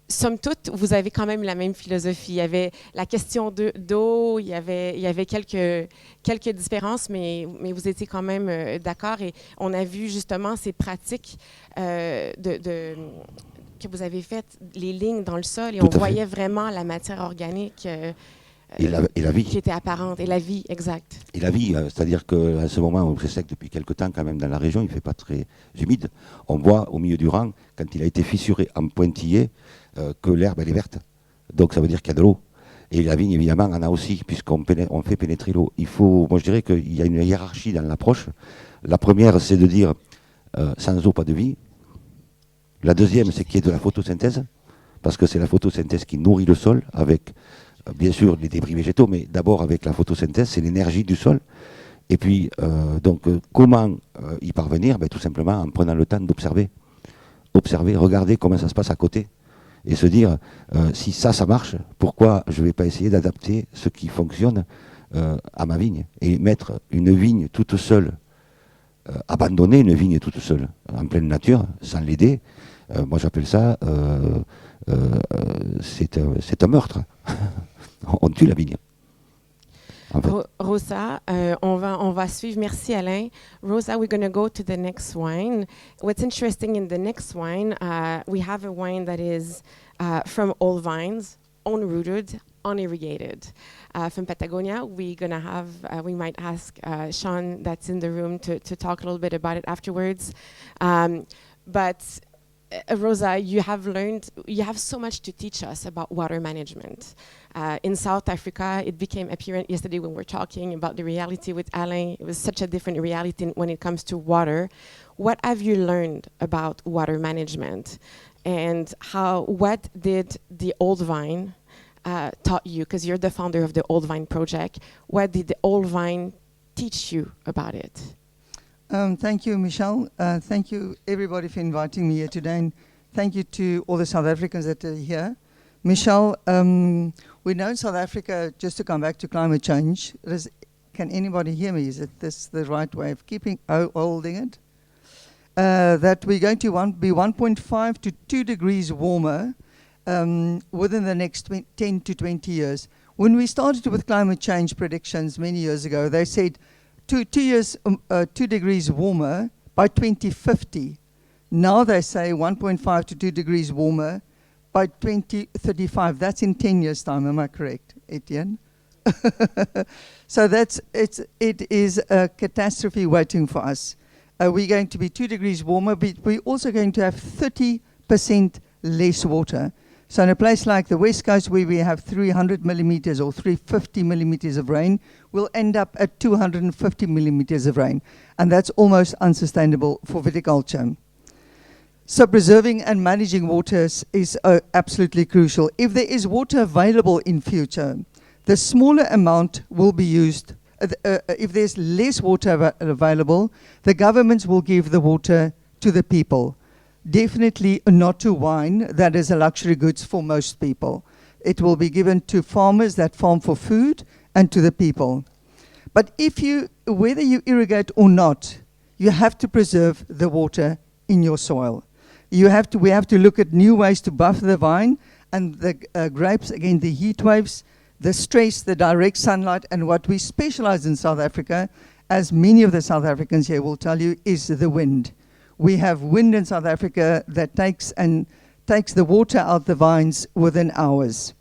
somme toute, vous avez quand même la même philosophie. Il y avait la question d'eau, il y avait quelques différences, mais vous étiez quand même d'accord. Et on a vu justement ces pratiques que vous avez faites, les lignes dans le sol, et on voyait vraiment la matière organique et la vie qui était apparente, et la vie, exact. Et la vie, c'est-à-dire qu'à ce moment où c'est sec depuis quelque temps, quand même dans la région, il ne fait pas très humide, on voit au milieu du rang, quand il a été fissuré en pointillé, que l'herbe elle est verte. Donc ça veut dire qu'il y a de l'eau. Et la vigne, évidemment, en a aussi, puisqu'on fait pénétrer l'eau. Moi je dirais qu'il y a une hiérarchie dans l'approche. La première, c'est de dire sans eau, pas de vie. La deuxième, c'est qu'il y ait de la photosynthèse, parce que c'est la photosynthèse qui nourrit le sol avec, bien sûr, les débris végétaux, mais d'abord avec la photosynthèse, c'est l'énergie du sol. Et puis, comment y parvenir? Tout simplement en prenant le temps d'observer. Observer, regarder comment ça se passe à côté. Et se dire, si ça marche, pourquoi je ne vais pas essayer d'adapter ce qui fonctionne à ma vigne? Et mettre une vigne toute seule, abandonner une vigne toute seule, en pleine nature, sans l'aider, moi j'appelle ça, c'est un meurtre. On tue la vigne. En fait. Rosa, on va suivre. Merci Alain. Rosa, we're going to go to the next wine. What's interesting in the next wine, we have a wine that is from all vines, unrooted, unirrigated. From Patagonia, we're going to have, we might ask Sean that's in the room to talk a little bit about it afterwards. But Rosa, you have so much to teach us about water management. In South Africa, it became apparent yesterday when we were talking about the reality with Alain. It was such a different reality when it comes to water. What have you learned about water management? and what did the Old Vine taught you? Because you're the founder of the Old Vine Project. What did the Old Vine teach you about it? Thank you, Michelle. Thank you, everybody, for inviting me here today. And thank you to all the South Africans that are here. Michelle, we know in South Africa, just to come back to climate change, can anybody hear me? Is it this the right way of holding it? That we're going to be 1.5 to 2 degrees warmer within the next 10 to 20 years. When we started with climate change predictions many years ago, they said 2 degrees warmer by 2050. Now they say 1.5 to 2 degrees warmer by 2035. That's in 10 years' time. Am I correct, Etienne? So it is a catastrophe waiting for us. We're going to be 2 degrees warmer, but we're also going to have 30% less water. So in a place like the West Coast, where we have 300 millimeters or 350 millimeters of rain, we'll end up at 250 millimeters of rain. And that's almost unsustainable for viticulture. So preserving and managing waters is absolutely crucial. If there is water available in future, the smaller amount will be used. If there's less water available, the governments will give the water to the people. Definitely not to wine, that is a luxury goods for most people. It will be given to farmers that farm for food and to the people. But whether you irrigate or not, you have to preserve the water in your soil. We have to look at new ways to buffer the vine and the grapes against the heat waves, the stress, the direct sunlight, and what we specialize in South Africa, as many of the South Africans here will tell you, is the wind. We have wind in South Africa that takes the water out the vines within hours.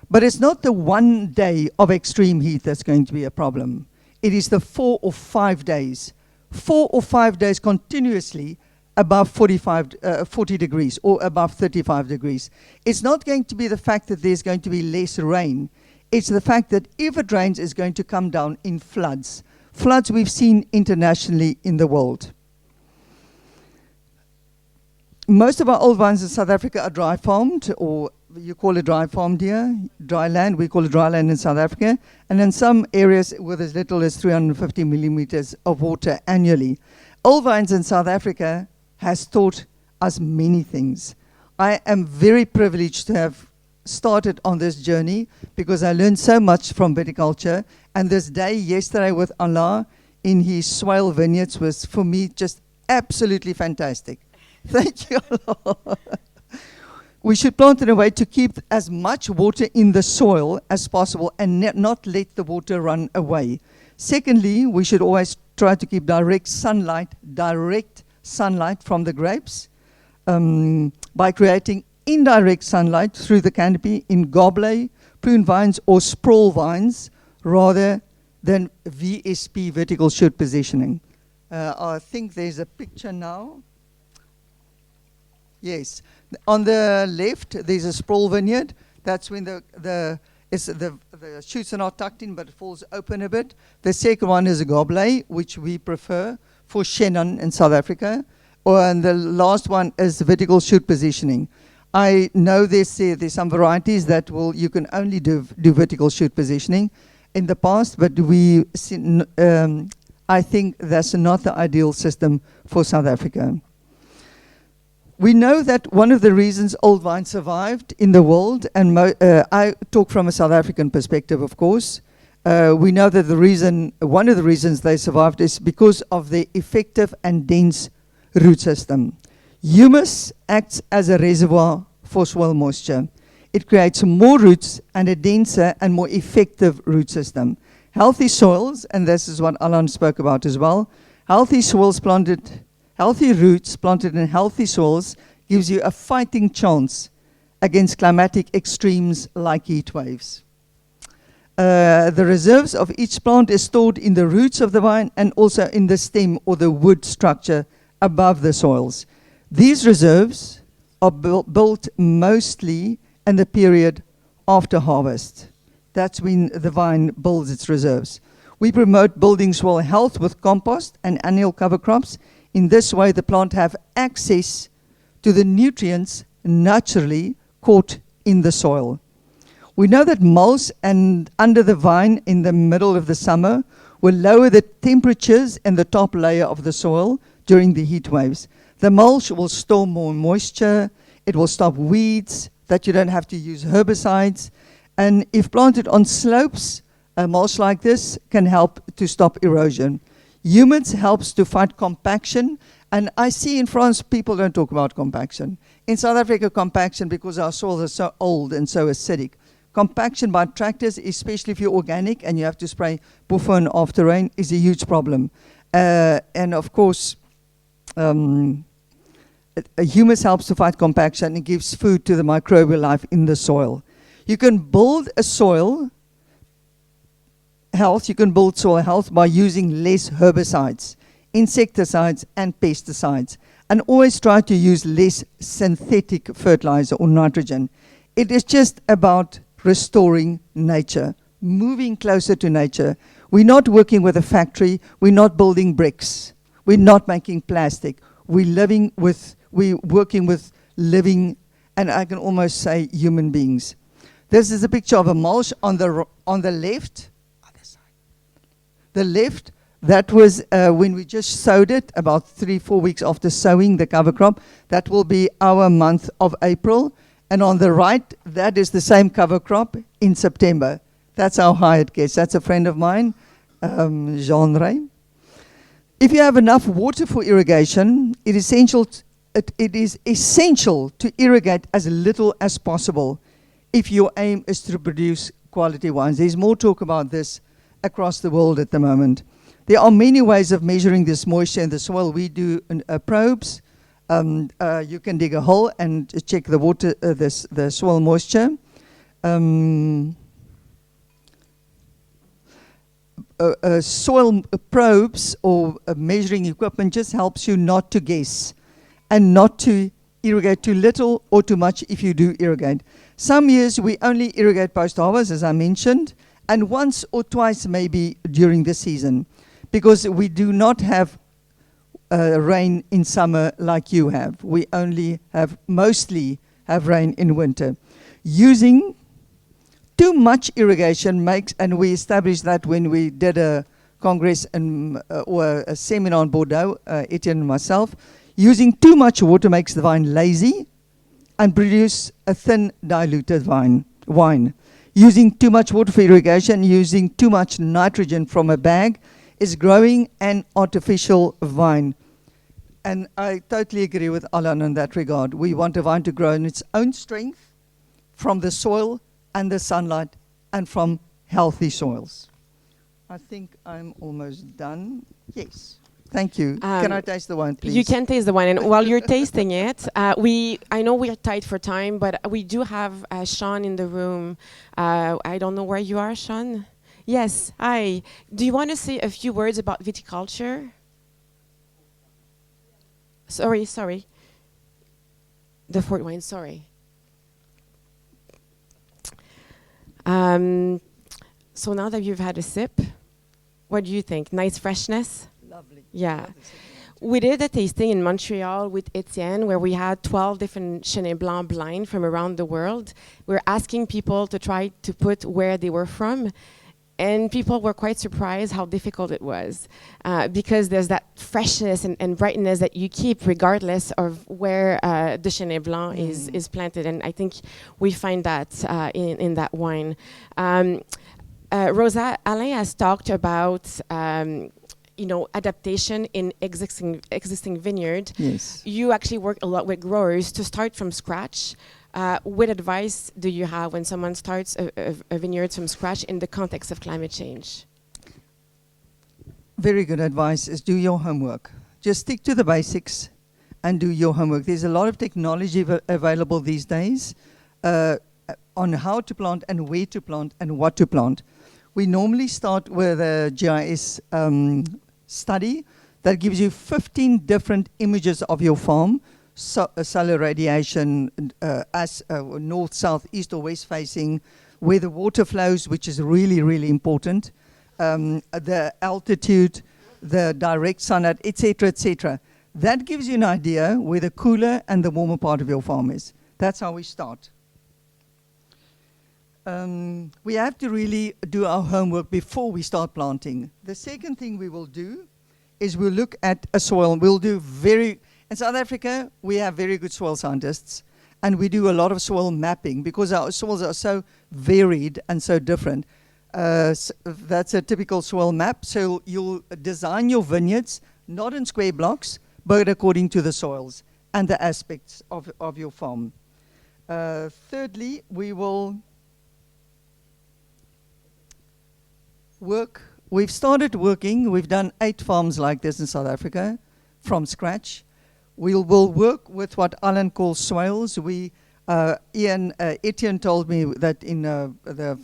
But it's not the 1 day of extreme heat that's going to be a problem. It is the 4 or 5 days. 4 or 5 days continuously above 40 degrees or above 35 degrees. It's not going to be the fact that there's going to be less rain. It's the fact that if it rains, it's going to come down in floods. Floods we've seen internationally in the world. Most of our old vines in South Africa are dry farmed, or you call it dry farmed here, dry land. We call it dry land in South Africa. And in some areas with as little as 350 millimeters of water annually. Old vines in South Africa has taught us many things. I am very privileged to have started on this journey because I learned so much from viticulture. And this day yesterday with Alain in his swale vineyards was for me just absolutely fantastic. Thank you, Alain. We should plant in a way to keep as much water in the soil as possible and not let the water run away. Secondly, we should always try to keep direct sunlight from the grapes by creating indirect sunlight through the canopy in goblet, prune vines or sprawl vines rather than VSP, vertical shoot positioning. I think there's a picture now. Yes, on the left there's a sprawl vineyard. That's when the shoots are not tucked in, but it falls open a bit. The second one is a goblet, which we prefer for Chenin in South Africa. And the last one is vertical shoot positioning. I know there's some varieties that you can only do vertical shoot positioning in the past, but I think that's not the ideal system for South Africa. We know that one of the reasons old vines survived in the world, and I talk from a South African perspective, of course. We know that one of the reasons they survived is because of the effective and dense root system. Humus acts as a reservoir for soil moisture. It creates more roots and a denser and more effective root system. Healthy soils, and this is what Alain spoke about as well, healthy roots planted in healthy soils gives you a fighting chance against climatic extremes like heat waves. The reserves of each plant is stored in the roots of the vine and also in the stem or the wood structure above the soils. These reserves are built mostly in the period after harvest. That's when the vine builds its reserves. We promote building soil health with compost and annual cover crops. In this way, the plant have access to the nutrients naturally caught in the soil. We know that mulch and under the vine in the middle of the summer will lower the temperatures in the top layer of the soil during the heat waves. The mulch will store more moisture, it will stop weeds, that you don't have to use herbicides, and if planted on slopes, a mulch like this can help to stop erosion. Humus helps to fight compaction, and I see in France people don't talk about compaction. In South Africa, compaction, because our soils are so old and so acidic. Compaction by tractors, especially if you're organic and you have to spray Bouffard after rain, is a huge problem. And of course, humus helps to fight compaction and gives food to the microbial life in the soil. You can build a soil health, you can build soil health by using less herbicides, insecticides and pesticides, and always try to use less synthetic fertilizer or nitrogen. It is just about restoring nature, moving closer to nature. We're not working with a factory, we're not building bricks, we're not making plastic, we're working with living, and I can almost say human beings. This is a picture of a mulch on the left, other side. The left, that was when we just sowed it, about 3-4 weeks after sowing the cover crop. That will be our month of April. And on the right, that is the same cover crop in September. That's how high it gets. That's a friend of mine, Jean Ray. If you have enough water for irrigation, it is essential to irrigate as little as possible if your aim is to produce quality wines. There's more talk about this across the world at the moment. There are many ways of measuring this moisture in the soil. We do probes. You can dig a hole and check the water, the soil moisture. Soil probes or measuring equipment just helps you not to guess and not to irrigate too little or too much if you do irrigate. Some years we only irrigate post-harvest, as I mentioned, and once or twice maybe during the season, because we do not have rain in summer like you have. We mostly have rain in winter. Using too much irrigation makes, and we established that when we did a congress or a seminar in Bordeaux, Etienne and myself, using too much water makes the vine lazy and produce a thin, diluted wine. Using too much water for irrigation, using too much nitrogen from a bag is growing an artificial vine. And I totally agree with Alain in that regard. We want a vine to grow in its own strength from the soil and the sunlight and from healthy soils. I think I'm almost done. Yes. Thank you. Can I taste the wine, please? You can taste the wine. And while you're tasting it, I know we're tight for time, but we do have Sean in the room. I don't know where you are, Sean. Yes, hi. Do you want to say a few words about viticulture? Sorry. The Fort wine, sorry. So now that you've had a sip, what do you think? Nice freshness? Lovely. Yeah. We did a tasting in Montreal with Etienne where we had 12 different Chenin Blanc blind from around the world. We're asking people to try to put where they were from. And people were quite surprised how difficult it was because there's that freshness and brightness that you keep regardless of where the Chenin Blanc is planted. And I think we find that in that wine. Rosa, Alain has talked about adaptation in existing vineyard. Yes. You actually work a lot with growers to start from scratch. What advice do you have when someone starts a vineyard from scratch in the context of climate change? Very good advice is do your homework. Just stick to the basics and do your homework. There's a lot of technology available these days on how to plant and where to plant and what to plant. We normally start with a GIS study that gives you 15 different images of your farm, solar radiation, north, south, east or west facing, where the water flows, which is really, really important, the altitude, the direct sunlight, etc., etc. That gives you an idea where the cooler and the warmer part of your farm is. That's how we start. We have to really do our homework before we start planting. The second thing we will do is we'll look at a soil. In South Africa, we have very good soil scientists, and we do a lot of soil mapping because our soils are so varied and so different. That's a typical soil map. So you'll design your vineyards not in square blocks, but according to the soils and the aspects of your farm. Thirdly, we will work. We've started working. We've done 8 farms like this in South Africa from scratch. We will work with what Alain calls swales. Etienne told me that in the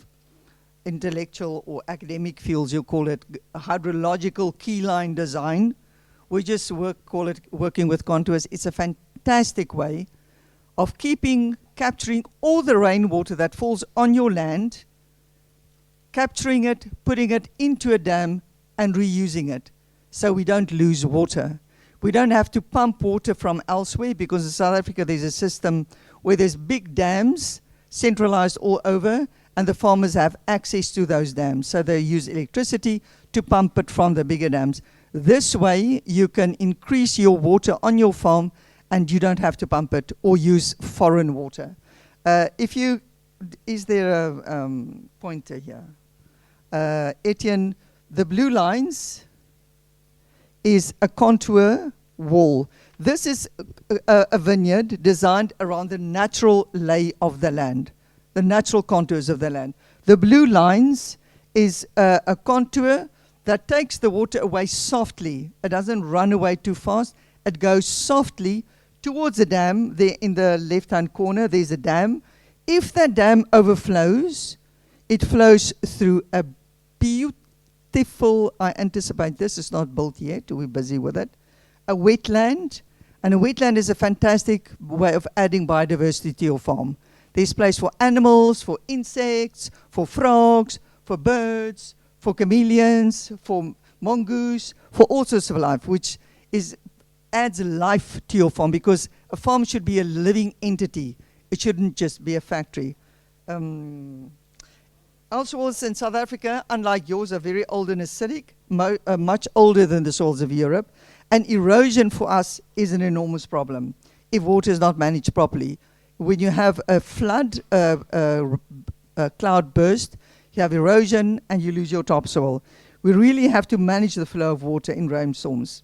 intellectual or academic fields, you call it hydrological keyline design. We just call it working with contours. It's a fantastic way of capturing all the rainwater that falls on your land, capturing it, putting it into a dam, and reusing it, so we don't lose water. We don't have to pump water from elsewhere, because in South Africa there's a system where there's big dams centralized all over, and the farmers have access to those dams. So they use electricity to pump it from the bigger dams. This way you can increase your water on your farm, and you don't have to pump it or use foreign water. Is there a pointer here? Etienne, the blue lines is a contour wall. This is a vineyard designed around the natural lay of the land, the natural contours of the land. The blue lines is a contour that takes the water away softly. It doesn't run away too fast. It goes softly towards the dam. There in the left-hand corner, there's a dam. If that dam overflows, it flows through a beautiful, I anticipate this is not built yet, we're busy with it, a wetland. And a wetland is a fantastic way of adding biodiversity to your farm. There's place for animals, for insects, for frogs, for birds, for chameleons, for mongoose, for all sorts of life, which adds life to your farm, because a farm should be a living entity. It shouldn't just be a factory. Our soils in South Africa, unlike yours, are very old and acidic, much older than the soils of Europe. And erosion for us is an enormous problem if water is not managed properly. When you have a flood, a cloud burst, you have erosion and you lose your topsoil. We really have to manage the flow of water in rainstorms.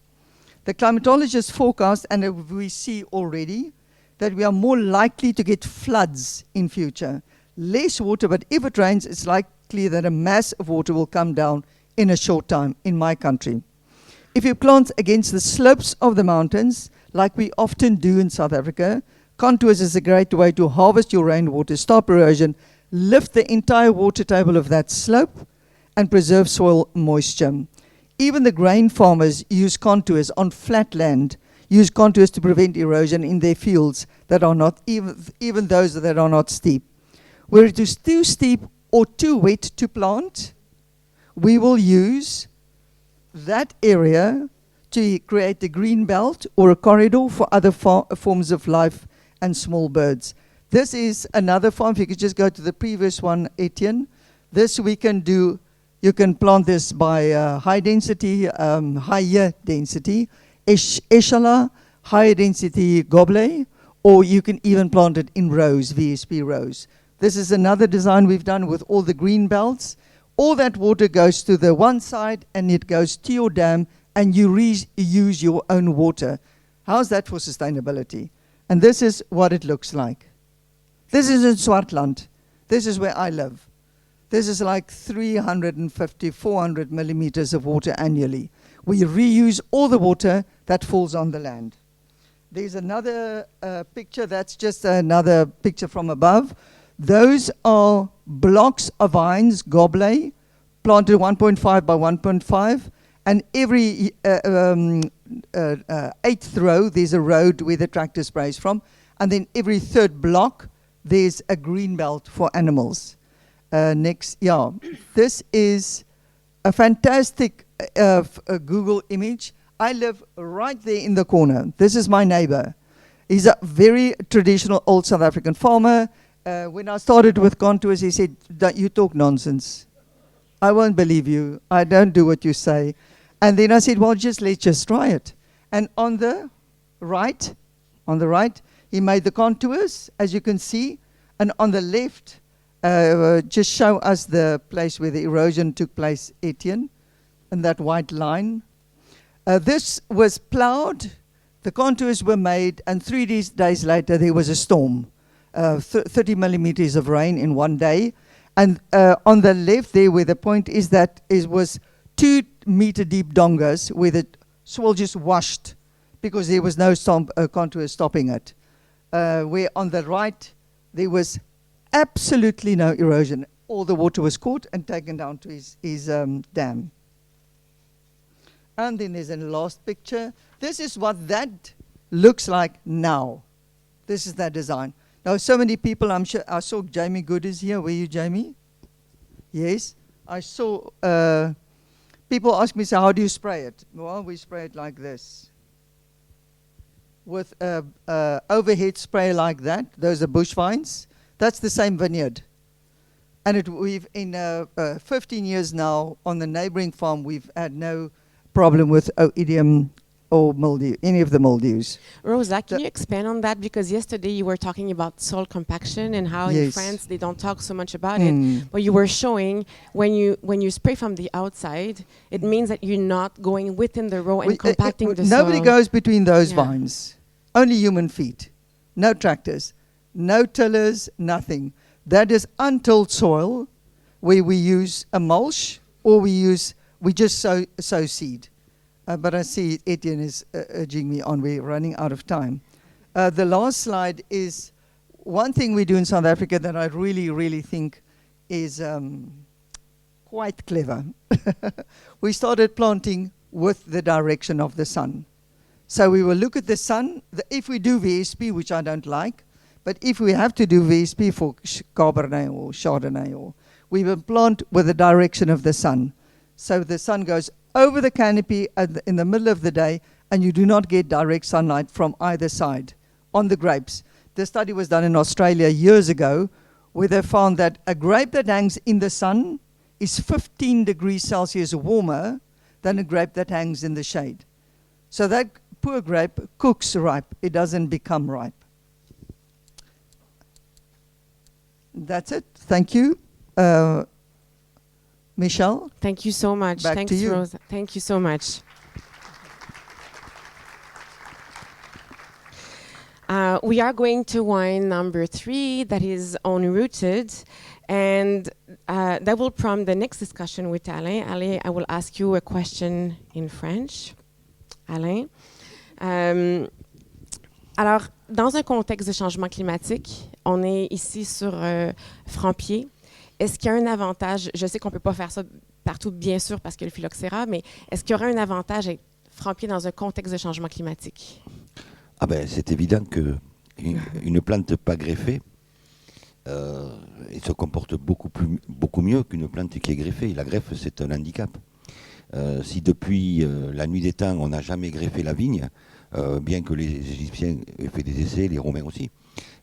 The climatologists forecast, and we see already, that we are more likely to get floods in future. Less water, but if it rains, it's likely that a mass of water will come down in a short time in my country. If you plant against the slopes of the mountains, like we often do in South Africa, contours is a great way to harvest your rainwater, stop erosion, lift the entire water table of that slope, and preserve soil moisture. Even the grain farmers use contours on flat land, use contours to prevent erosion in their fields that are not, even those that are not steep. Where it is too steep or too wet to plant, we will use that area to create a green belt or a corridor for other forms of life and small birds. This is another farm. If you could just go to the previous one, Etienne. This we can do. You can plant this by higher density, Echala, higher density goblet, or you can even plant it in rows, VSP rows. This is another design we've done with all the green belts. All that water goes to the one side and it goes to your dam, and you reuse your own water. How's that for sustainability? And this is what it looks like. This is in Swartland. This is where I live. This is like 350, 400 millimeters of water annually. We reuse all the water that falls on the land. There's another picture, that's just another picture from above. Those are blocks of vines, goblet, planted 1.5 by 1.5, and every 8th row, there's a road where the tractor sprays from, and then every 3rd block, there's a green belt for animals. This is a fantastic Google image. I live right there in the corner. This is my neighbor. He's a very traditional old South African farmer. When I started with contours, he said, you talk nonsense. I won't believe you. I don't do what you say. And then I said, well, let's just try it. And on the right, he made the contours, as you can see. And on the left, just show us the place where the erosion took place, Etienne, and that white line. This was plowed, the contours were made, and 3 days later there was a storm. 30 millimeters of rain in one day. And on the left there where the point is that it was 2 meter deep dongas where the soil just washed because there was no contour stopping it. Where on the right there was absolutely no erosion. All the water was caught and taken down to his dam. And then there's a last picture. This is what that looks like now. This is that design. Now, so many people, I'm sure, I saw Jamie Good is here. Were you, Jamie? Yes. I saw people ask me, so how do you spray it? Well, we spray it like this. With a overhead spray like that. Those are bush vines. That's the same vineyard. And we've, in 15 years now, on the neighboring farm, we've had no problem with oidium or mildew, any of the mildews. Rosa, can you expand on that? Because yesterday you were talking about soil compaction and how in France they don't talk so much about it. But you were showing when you spray from the outside, it means that you're not going within the row and compacting the soil. Nobody goes between those vines. Only human feet. No tractors. No tillers, nothing. That is untilled soil where we use a mulch or we just sow seed. But I see Etienne is urging me on. We're running out of time. The last slide is one thing we do in South Africa that I really, really think is quite clever. We started planting with the direction of the sun. So we will look at the sun. If we do VSP, which I don't like, but if we have to do VSP for Cabernet or Chardonnay, we will plant with the direction of the sun. So the sun goes over the canopy in the middle of the day, and you do not get direct sunlight from either side on the grapes. The study was done in Australia years ago, where they found that a grape that hangs in the sun is 15 degrees Celsius warmer than a grape that hangs in the shade. So that poor grape cooks ripe. It doesn't become ripe. That's it. Thank you. Michelle? Thank you so much. Back to you. Rosa. Thank you so much. We are going to wine number 3, that is unrooted, and that will prompt the next discussion with Alain. Alain, I will ask you a question in French. Alain. Alors, dans un contexte de changement climatique, on est ici sur franc-pied. Est-ce qu'il y a un avantage, je sais qu'on ne peut pas faire ça partout, bien sûr, parce qu'il y a le phylloxéra, mais est-ce qu'il y aura un avantage à être franc-pied dans un contexte de changement climatique? Ah ben, c'est évident qu'une plante pas greffée se comporte beaucoup mieux qu'une plante qui est greffée. La greffe, c'est un handicap. Si depuis la nuit des temps, on n'a jamais greffé la vigne, bien que les Égyptiens aient fait des essais, les Romains aussi,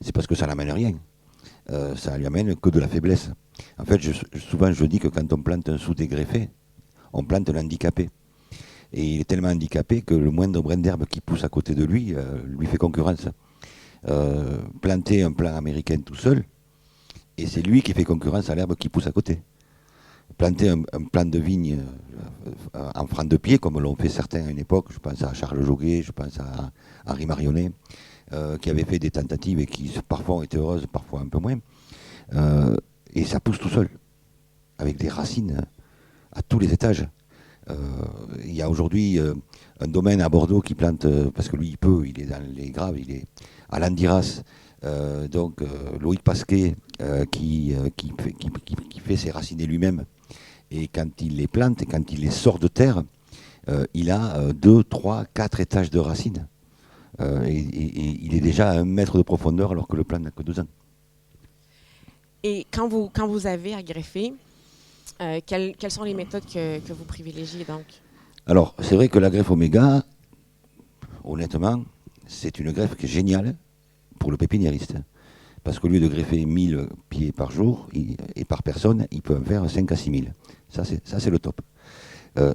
c'est parce que ça n'amène rien. Ça lui amène que de la faiblesse. En fait, souvent je dis que quand on plante un sous dégreffé, on plante l'handicapé. Et il est tellement handicapé que le moindre brin d'herbe qui pousse à côté de lui fait concurrence. Planter un plant américain tout seul, et c'est lui qui fait concurrence à l'herbe qui pousse à côté. Planter un plant de vigne en franc de pied, comme l'ont fait certains à une époque, je pense à Charles Joguet, je pense à Henri Marionnet, qui avait fait des tentatives et qui parfois ont été heureuses, parfois un peu moins. Et ça pousse tout seul, avec des racines à tous les étages. Il y a aujourd'hui un domaine à Bordeaux qui plante, parce que lui il est dans les graves, il est à l'Andiras, Loïc Pasquet qui fait ses racines lui-même. Et quand il les plante et quand il les sort de terre, il a 2, 3, 4 étages de racines. Et il est déjà à 1 mètre de profondeur alors que le plant n'a que 2 ans. Et quand vous avez à greffer, quelles sont les méthodes que vous privilégiez donc? Alors, c'est vrai que la greffe oméga, honnêtement, c'est une greffe qui est géniale pour le pépiniériste. Parce qu'au lieu de greffer 1000 pieds par jour et par personne, il peut en faire 5 à 6 000. Ça, c'est le top.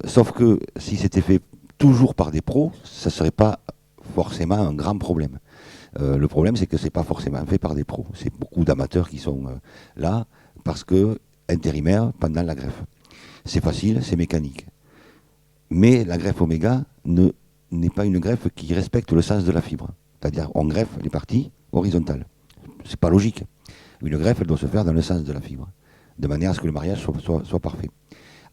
Sauf que si c'était fait toujours par des pros, ça ne serait pas forcément un grand problème. Le problème, c'est que ce n'est pas forcément fait par des pros. C'est beaucoup d'amateurs qui sont là parce que intérimaires pendant la greffe. C'est facile, c'est mécanique. Mais la greffe oméga n'est pas une greffe qui respecte le sens de la fibre. C'est-à-dire on greffe les parties horizontales. C'est pas logique. Une greffe, elle doit se faire dans le sens de la fibre, de manière à ce que le mariage soit parfait.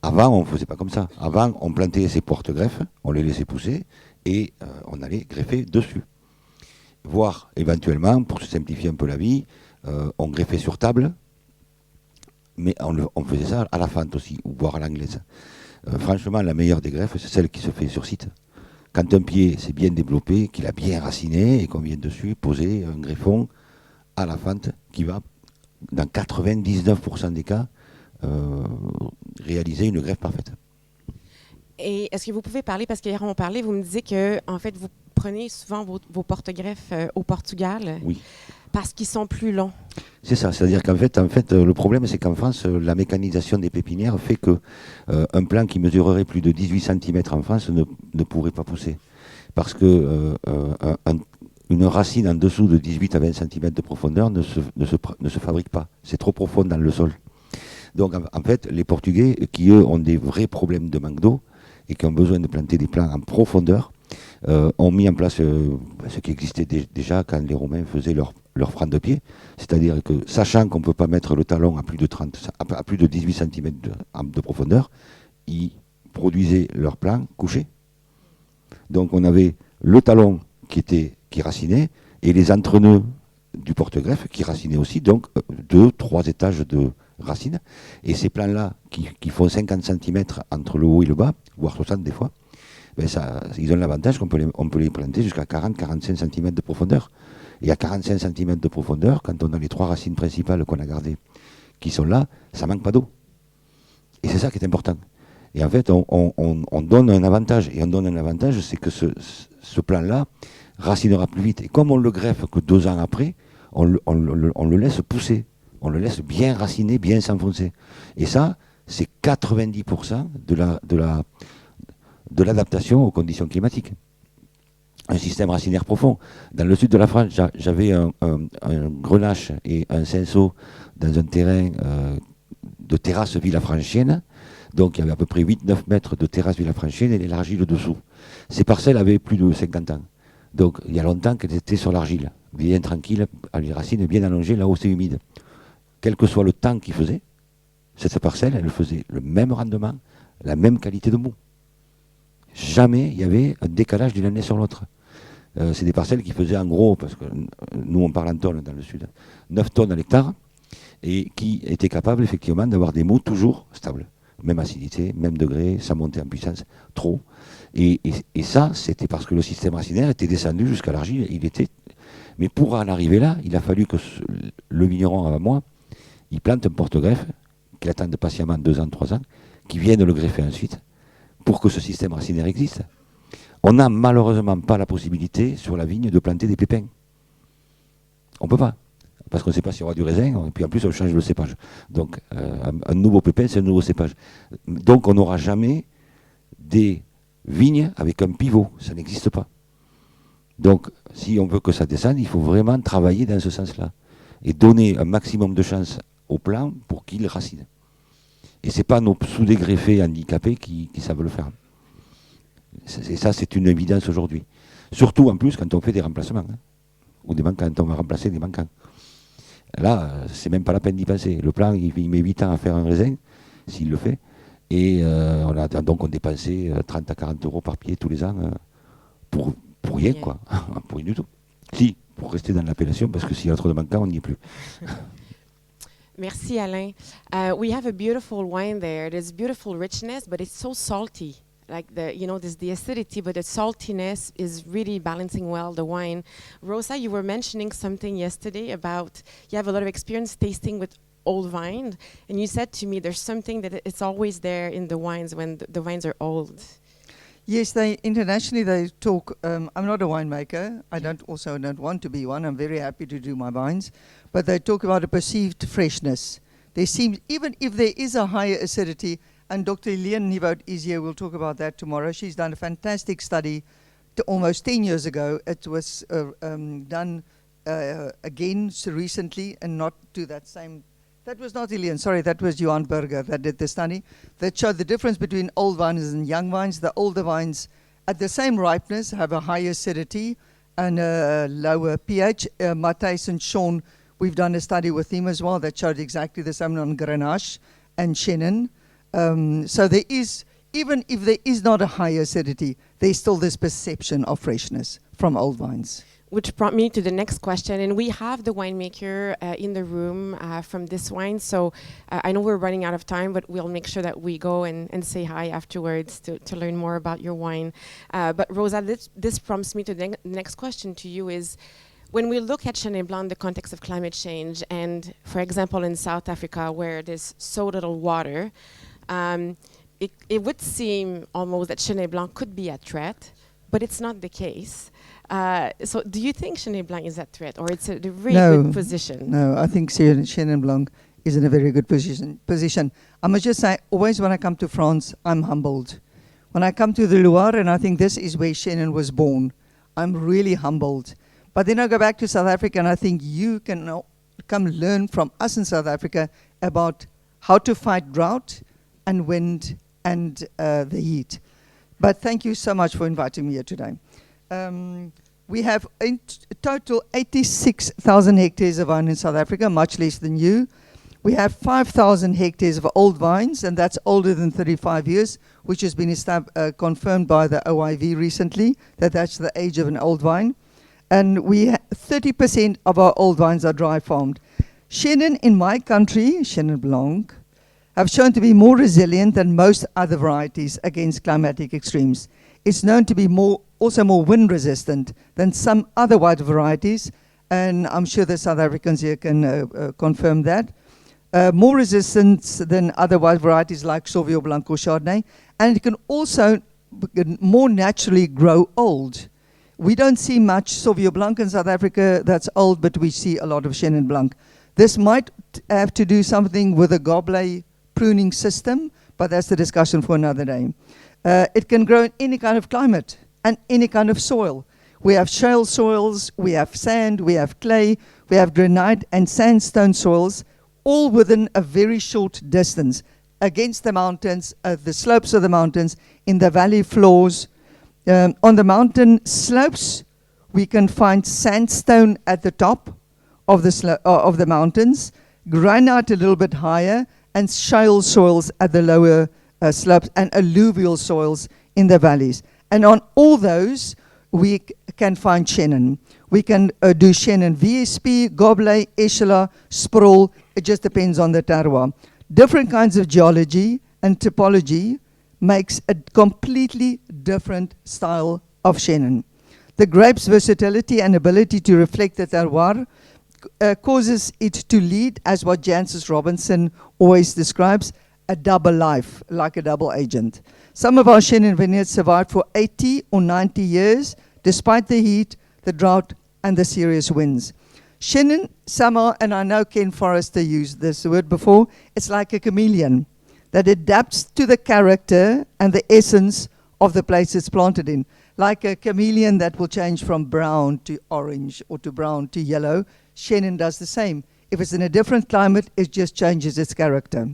Avant, on ne faisait pas comme ça. Avant, on plantait ces porte-greffes, on les laissait pousser et on allait greffer dessus. Voire, éventuellement, pour se simplifier un peu la vie, on greffait sur table, mais on faisait ça à la fente aussi, ou voire à l'anglaise. Franchement, la meilleure des greffes, c'est celle qui se fait sur site. Quand un pied s'est bien développé, qu'il a bien raciné et qu'on vient dessus poser un greffon à la fente qui va, dans 99% des cas, réaliser une greffe parfaite. Et est-ce que vous pouvez parler, parce qu'hier on parlait, vous me disiez que en fait vous prenez souvent vos porte-greffes au Portugal, oui, parce qu'ils sont plus longs. C'est ça, c'est-à-dire qu'en fait, le problème c'est qu'en France, la mécanisation des pépinières fait que un plant qui mesurerait plus de 18 cm en France ne pourrait pas pousser. Parce que une racine en dessous de 18 à 20 cm de profondeur ne se fabrique pas. C'est trop profond dans le sol. Donc en fait, les Portugais, qui eux ont des vrais problèmes de manque d'eau et qui ont besoin de planter des plants en profondeur, ont mis en place ce qui existait déjà quand les Romains faisaient leur frein de pied. C'est-à-dire que, sachant qu'on ne peut pas mettre le talon à plus de 18 cm de profondeur, ils produisaient leur plant couché. Donc on avait le talon qui racinait et les entre-nœuds du porte-greffe qui racinaient aussi, donc 2-3 étages de racines. Et ces plants-là, qui font 50 cm entre le haut et le bas, voire 60 des fois, ben ils ont l'avantage qu'on peut les planter jusqu'à 40-45 cm de profondeur. Et à 45 cm de profondeur, quand on a les 3 racines principales qu'on a gardées qui sont là, ça manque pas d'eau. Et c'est ça qui est important. Et en fait, on donne un avantage. Et on donne un avantage, c'est que ce plant-là racinera plus vite. Et comme on le greffe que 2 ans après, on le laisse pousser. On le laisse bien raciner, bien s'enfoncer. Et ça, c'est 90% de l'adaptation aux conditions climatiques. Un système racinaire profond. Dans le sud de la France, j'avais un grenache et un cinceau dans un terrain de terrasse villafranchienne. Donc il y avait à peu près 8-9 mètres de terrasse villafranchienne et l'argile dessous. Ces parcelles avaient plus de 50 ans. Donc il y a longtemps qu'elles étaient sur l'argile, bien tranquilles, les racines bien allongées, là où c'est humide. Quel que soit le temps qu'il faisait, cette parcelle, elle faisait le même rendement, la même qualité de mou. Jamais il y avait un décalage d'une année sur l'autre. C'est des parcelles qui faisaient en gros, parce que nous on parle en tonnes dans le sud, 9 tonnes à l'hectare, et qui étaient capables effectivement d'avoir des mous toujours stables. Même acidité, même degré, sans monter en puissance, trop. Et ça, c'était parce que le système racinaire était descendu jusqu'à l'argile. Mais pour en arriver là, il a fallu que le vigneron avant moi, il plante un porte-greffe, qu'il attende patiemment 2 ans, 3 ans, qu'il vienne le greffer ensuite, pour que ce système racinaire existe. On n'a malheureusement pas la possibilité sur la vigne de planter des pépins. On ne peut pas. Parce qu'on ne sait pas s'il y aura du raisin, et puis en plus on change le cépage. Donc un nouveau pépin, c'est un nouveau cépage. Donc on n'aura jamais des vignes avec un pivot, ça n'existe pas. Donc si on veut que ça descende, il faut vraiment travailler dans ce sens-là. Et donner un maximum de chance au plant pour qu'il racine. Et ce n'est pas nos sous-dégreffés handicapés qui savent le faire. Et ça, c'est une évidence aujourd'hui. Surtout en plus quand on fait des remplacements. Hein, ou quand on va remplacer des manquants. Là, c'est même pas la peine d'y penser. Le plant, il met 8 ans à faire un raisin, s'il le fait. Et donc on dépensait 30 à 40 euros par pied tous les ans pour rien, quoi. Pour rien du tout. Si, pour rester dans l'appellation, parce que s'il y a trop de manquants, on n'y est plus. Merci Alain. We have a beautiful wine there. There's beautiful richness, but it's so salty. Like there's the acidity, but the saltiness is really balancing well the wine. Rosa, you were mentioning something yesterday about you have a lot of experience tasting with old wine, and you said to me there's something that it's always there in the wines when the wines are old. Yes, they internationally they talk. I'm not a winemaker. I don't want to be one. I'm very happy to do my wines, but they talk about a perceived freshness. There seems, even if there is a higher acidity, and Dr. Etienne is here. We'll talk about that tomorrow. She's done a fantastic study almost 10 years ago. It was done again so recently, and not to that same. That was not Etienne, sorry, that was Johan Berger that did the study that showed the difference between old wines and young wines. The older wines at the same ripeness have a higher acidity and a lower pH. Matthijs and Sean, we've done a study with him as well that showed exactly the same on Grenache and Chenin. So there is, even if there is not a high acidity, there's still this perception of freshness from old wines. Which brought me to the next question, and we have the winemaker in the room from this wine, so I know we're running out of time, but we'll make sure that we go and say hi afterwards to learn more about your wine. But Rosa, this prompts me to the next question to you is, when we look at Chenin Blanc in the context of climate change, and for example in South Africa where there's so little water, it would seem almost that Chenin Blanc could be a threat, but it's not the case. So do you think Chenin Blanc is a threat, or it's a really good position? No, I think Chenin Blanc is in a very good position. I must just say, always when I come to France, I'm humbled. When I come to the Loire, and I think this is where Chenin was born, I'm really humbled. But then I go back to South Africa, and I think you can now come learn from us in South Africa about how to fight drought and wind and the heat. But thank you so much for inviting me here today. We have in total 86,000 hectares of vine in South Africa, much less than you. We have 5,000 hectares of old vines, and that's older than 35 years, which has been confirmed by the OIV recently, that's the age of an old vine. And 30% of our old vines are dry farmed. Chenin in my country, Chenin Blanc, have shown to be more resilient than most other varieties against climatic extremes. It's known to be also more wind resistant than some other white varieties, and I'm sure the South Africans here can confirm that. More resistant than other white varieties like Sauvignon Blanc or Chardonnay, and it can also more naturally grow old. We don't see much Sauvignon Blanc in South Africa that's old, but we see a lot of Chenin Blanc. This might have to do something with a goblet pruning system, but that's the discussion for another day. It can grow in any kind of climate and any kind of soil. We have shale soils, we have sand, we have clay, we have granite and sandstone soils, all within a very short distance against the mountains, the slopes of the mountains, in the valley floors. On the mountain slopes, we can find sandstone at the top of the mountains, granite a little bit higher, and shale soils at the lower slopes, and alluvial soils in the valleys. And on all those, we can find Chenin. We can do Chenin VSP, Goblet, Echelon, Sproul. It just depends on the terroir. Different kinds of geology and typology makes a completely different style of Chenin. The grape's versatility and ability to reflect the terroir causes it to lead, as what Jancis Robinson always describes, a double life, like a double agent. Some of our Chenin vineyards survived for 80 or 90 years, despite the heat, the drought, and the serious winds. Chenin, somehow, and I know Ken Forrester used this word before, it's like a chameleon that adapts to the character and the essence of the place it's planted in. Like a chameleon that will change from brown to orange or to brown to yellow, Chenin does the same. If it's in a different climate, it just changes its character.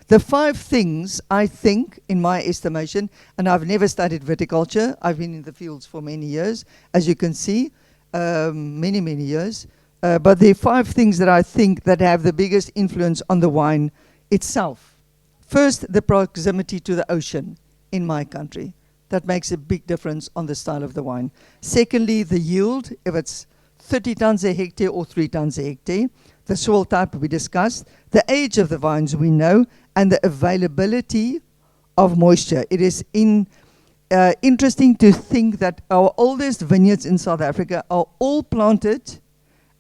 The 5 things, I think, in my estimation, and I've never studied viticulture, I've been in the fields for many years, as you can see, many, many years, but there are 5 things that I think that have the biggest influence on the wine itself. First, the proximity to the ocean in my country. That makes a big difference on the style of the wine. Secondly, the yield, if it's 30 tons a hectare or 3 tons a hectare. The soil type we discussed. The age of the vines we know, and the availability of moisture. It is interesting to think that our oldest vineyards in South Africa are all planted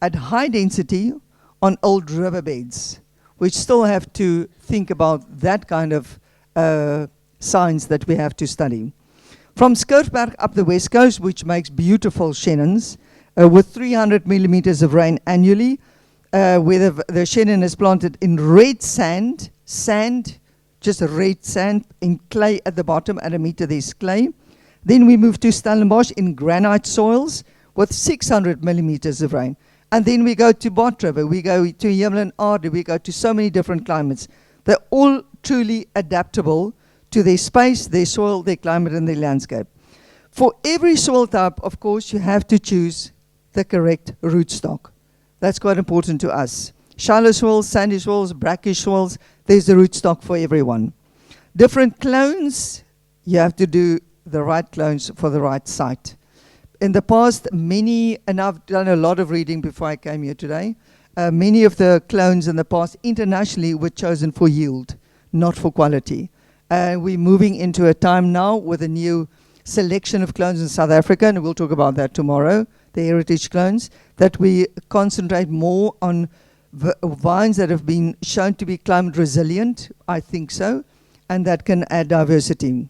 at high density on old riverbeds. We still have to think about that kind of science that we have to study. From Skurfberg up the west coast, which makes beautiful chenins, with 300 millimeters of rain annually, where the chenin is planted in red sand, just red sand, in clay at the bottom, at a meter there's clay. Then we move to Stellenbosch in granite soils with 600 millimeters of rain. And then we go to Bot River, we go to Yamlin Arde, we go to so many different climates. They're all truly adaptable to their space, their soil, their climate, and their landscape. For every soil type, of course, you have to choose the correct rootstock. That's quite important to us. Shallow soils, sandy soils, brackish soils, there's the rootstock for everyone. Different clones, you have to do the right clones for the right site. In the past, and I've done a lot of reading before I came here today, many of the clones in the past internationally were chosen for yield, not for quality. We're moving into a time now with a new selection of clones in South Africa, and we'll talk about that tomorrow, the heritage clones, that we concentrate more on vines that have been shown to be climate resilient, I think so, and that can add diversity.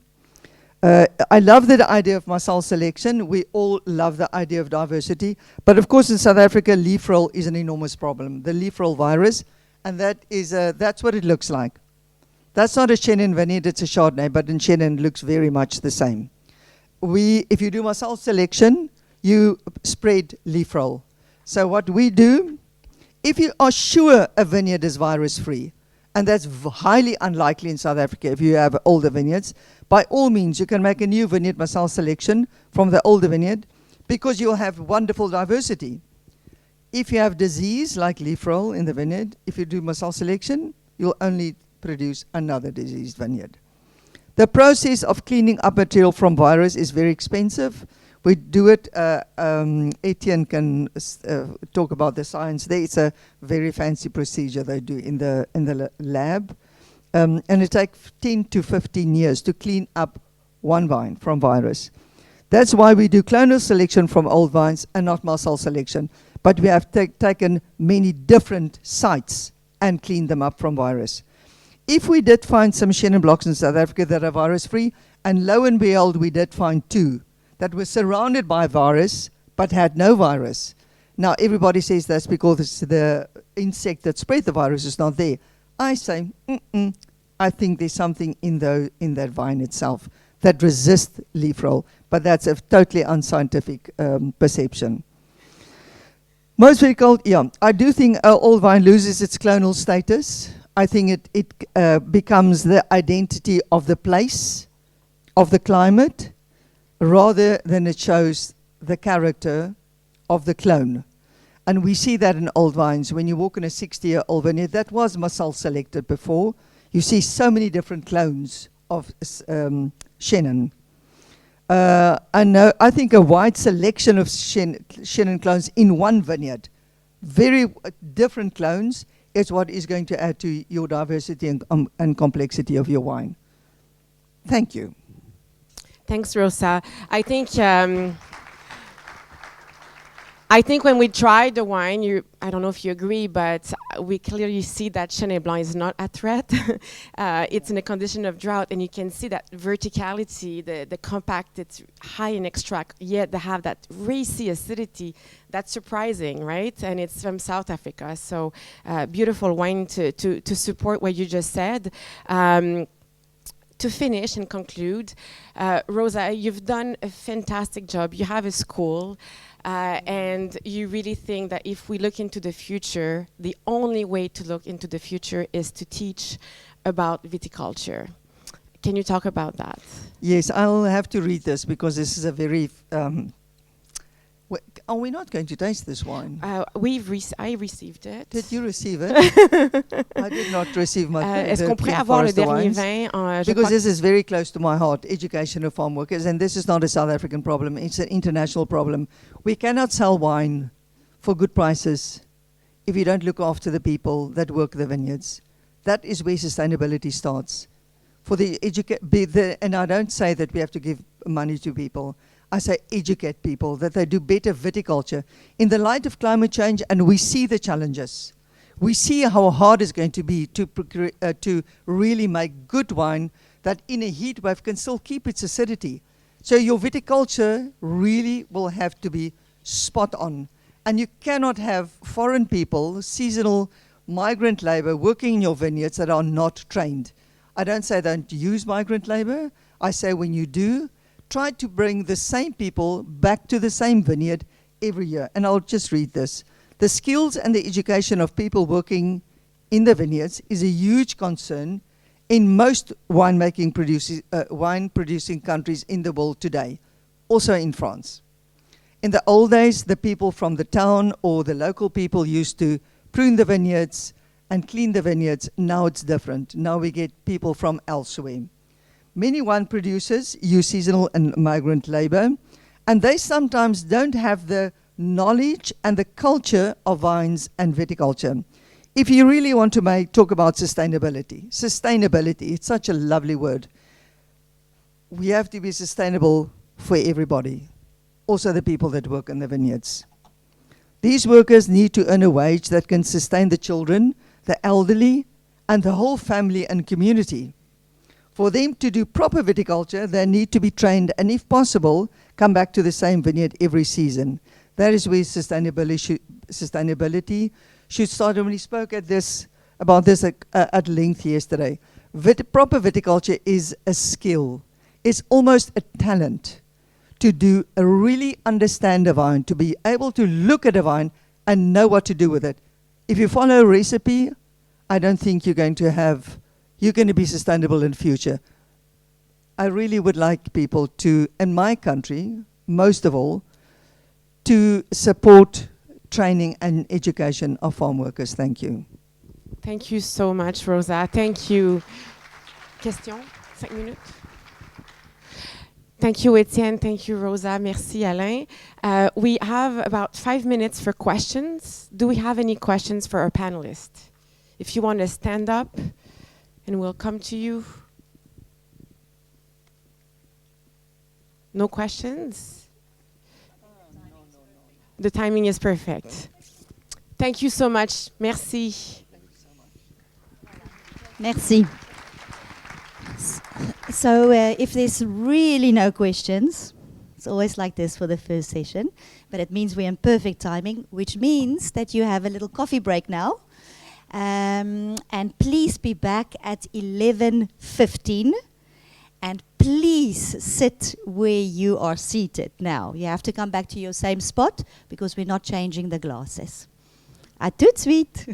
I love the idea of Massal selection. We all love the idea of diversity. But of course in South Africa, leaf roll is an enormous problem. The leaf roll virus, and that's what it looks like. That's not a Chenin vineyard, it's a Chardonnay, but in Chenin it looks very much the same. If you do Massal selection, you spread leaf roll. So what we do, if you are sure a vineyard is virus-free, and that's highly unlikely in South Africa if you have older vineyards, by all means you can make a new vineyard Massal selection from the older vineyard, because you'll have wonderful diversity. If you have disease like leaf roll in the vineyard, if you do Massal selection, you'll only produce another diseased vineyard. The process of cleaning up material from virus is very expensive. We do it, Etienne can talk about the science there. It's a very fancy procedure they do in the lab. And it takes 10 to 15 years to clean up one vine from virus. That's why we do clonal selection from old vines and not Massal selection. But we have taken many different sites and cleaned them up from virus. If we did find some Chenin blocks in South Africa that are virus-free, and lo and behold, we did find 2 that were surrounded by virus but had no virus. Now everybody says that's because the insect that spread the virus is not there. I say, I think there's something in that vine itself that resists leaf roll, but that's a totally unscientific perception. Most viticulture, I do think old vine loses its clonal status. I think it becomes the identity of the place, of the climate, rather than it shows the character of the clone. And we see that in old vines. When you walk in a 60-year-old vineyard, that was Massal selected before. You see so many different clones of Chenin. I think a wide selection of Chenin clones in one vineyard, very different clones, is what is going to add to your diversity and complexity of your wine. Thank you. Thanks, Rosa. I think when we tried the wine, I don't know if you agree, but we clearly see that Chenin Blanc is not a threat. It's in a condition of drought, and you can see that verticality, the compact, it's high in extract, yet they have that racy acidity. That's surprising, right? And it's from South Africa, so beautiful wine to support what you just said. To finish and conclude, Rosa, you've done a fantastic job. You have a school. And you really think that if we look into the future, the only way to look into the future is to teach about viticulture. Can you talk about that? Yes, I'll have to read this because this is a very... are we not going to taste this wine? I received it. Did you receive it? I did not receive my Est-ce qu'on pourrait avoir le dernier vin? Because this is very close to my heart, education of farm workers, and this is not a South African problem, it's an international problem. We cannot sell wine for good prices if you don't look after the people that work the vineyards. That is where sustainability starts. For and I don't say that we have to give money to people. I say educate people, that they do better viticulture. In the light of climate change, and we see the challenges. We see how hard it's going to be to really make good wine that in a heat wave can still keep its acidity. So your viticulture really will have to be spot on. And you cannot have foreign people, seasonal migrant labor working in your vineyards that are not trained. I don't say don't use migrant labor. I say when you do, try to bring the same people back to the same vineyard every year. And I'll just read this. The skills and the education of people working in the vineyards is a huge concern in most wine producing countries in the world today, also in France. In the old days, the people from the town or the local people used to prune the vineyards and clean the vineyards. Now it's different. Now we get people from elsewhere. Many wine producers use seasonal and migrant labor, and they sometimes don't have the knowledge and the culture of vines and viticulture. If you really want to talk about sustainability, it's such a lovely word. We have to be sustainable for everybody, also the people that work in the vineyards. These workers need to earn a wage that can sustain the children, the elderly, and the whole family and community. For them to do proper viticulture, they need to be trained and, if possible, come back to the same vineyard every season. That is where sustainability should start. And we spoke about this at length yesterday. Proper viticulture is a skill. It's almost a talent to really understand a vine, to be able to look at a vine and know what to do with it. If you follow a recipe, I don't think you're going to be sustainable in the future. I really would like people to, in my country, most of all, to support training and education of farm workers. Thank you. Thank you so much, Rosa. Thank you. Question? 5 minutes? Thank you, Etienne. Thank you, Rosa. Merci, Alain. We have about 5 minutes for questions. Do we have any questions for our panelists? If you want to stand up, and we'll come to you. No questions? The timing is perfect. Thank you so much. Merci. Merci. So if there's really no questions, it's always like this for the first session, but it means we're in perfect timing, which means that you have a little coffee break now. And please be back at 11:15. And please sit where you are seated now. You have to come back to your same spot because we're not changing the glasses. À tout de suite.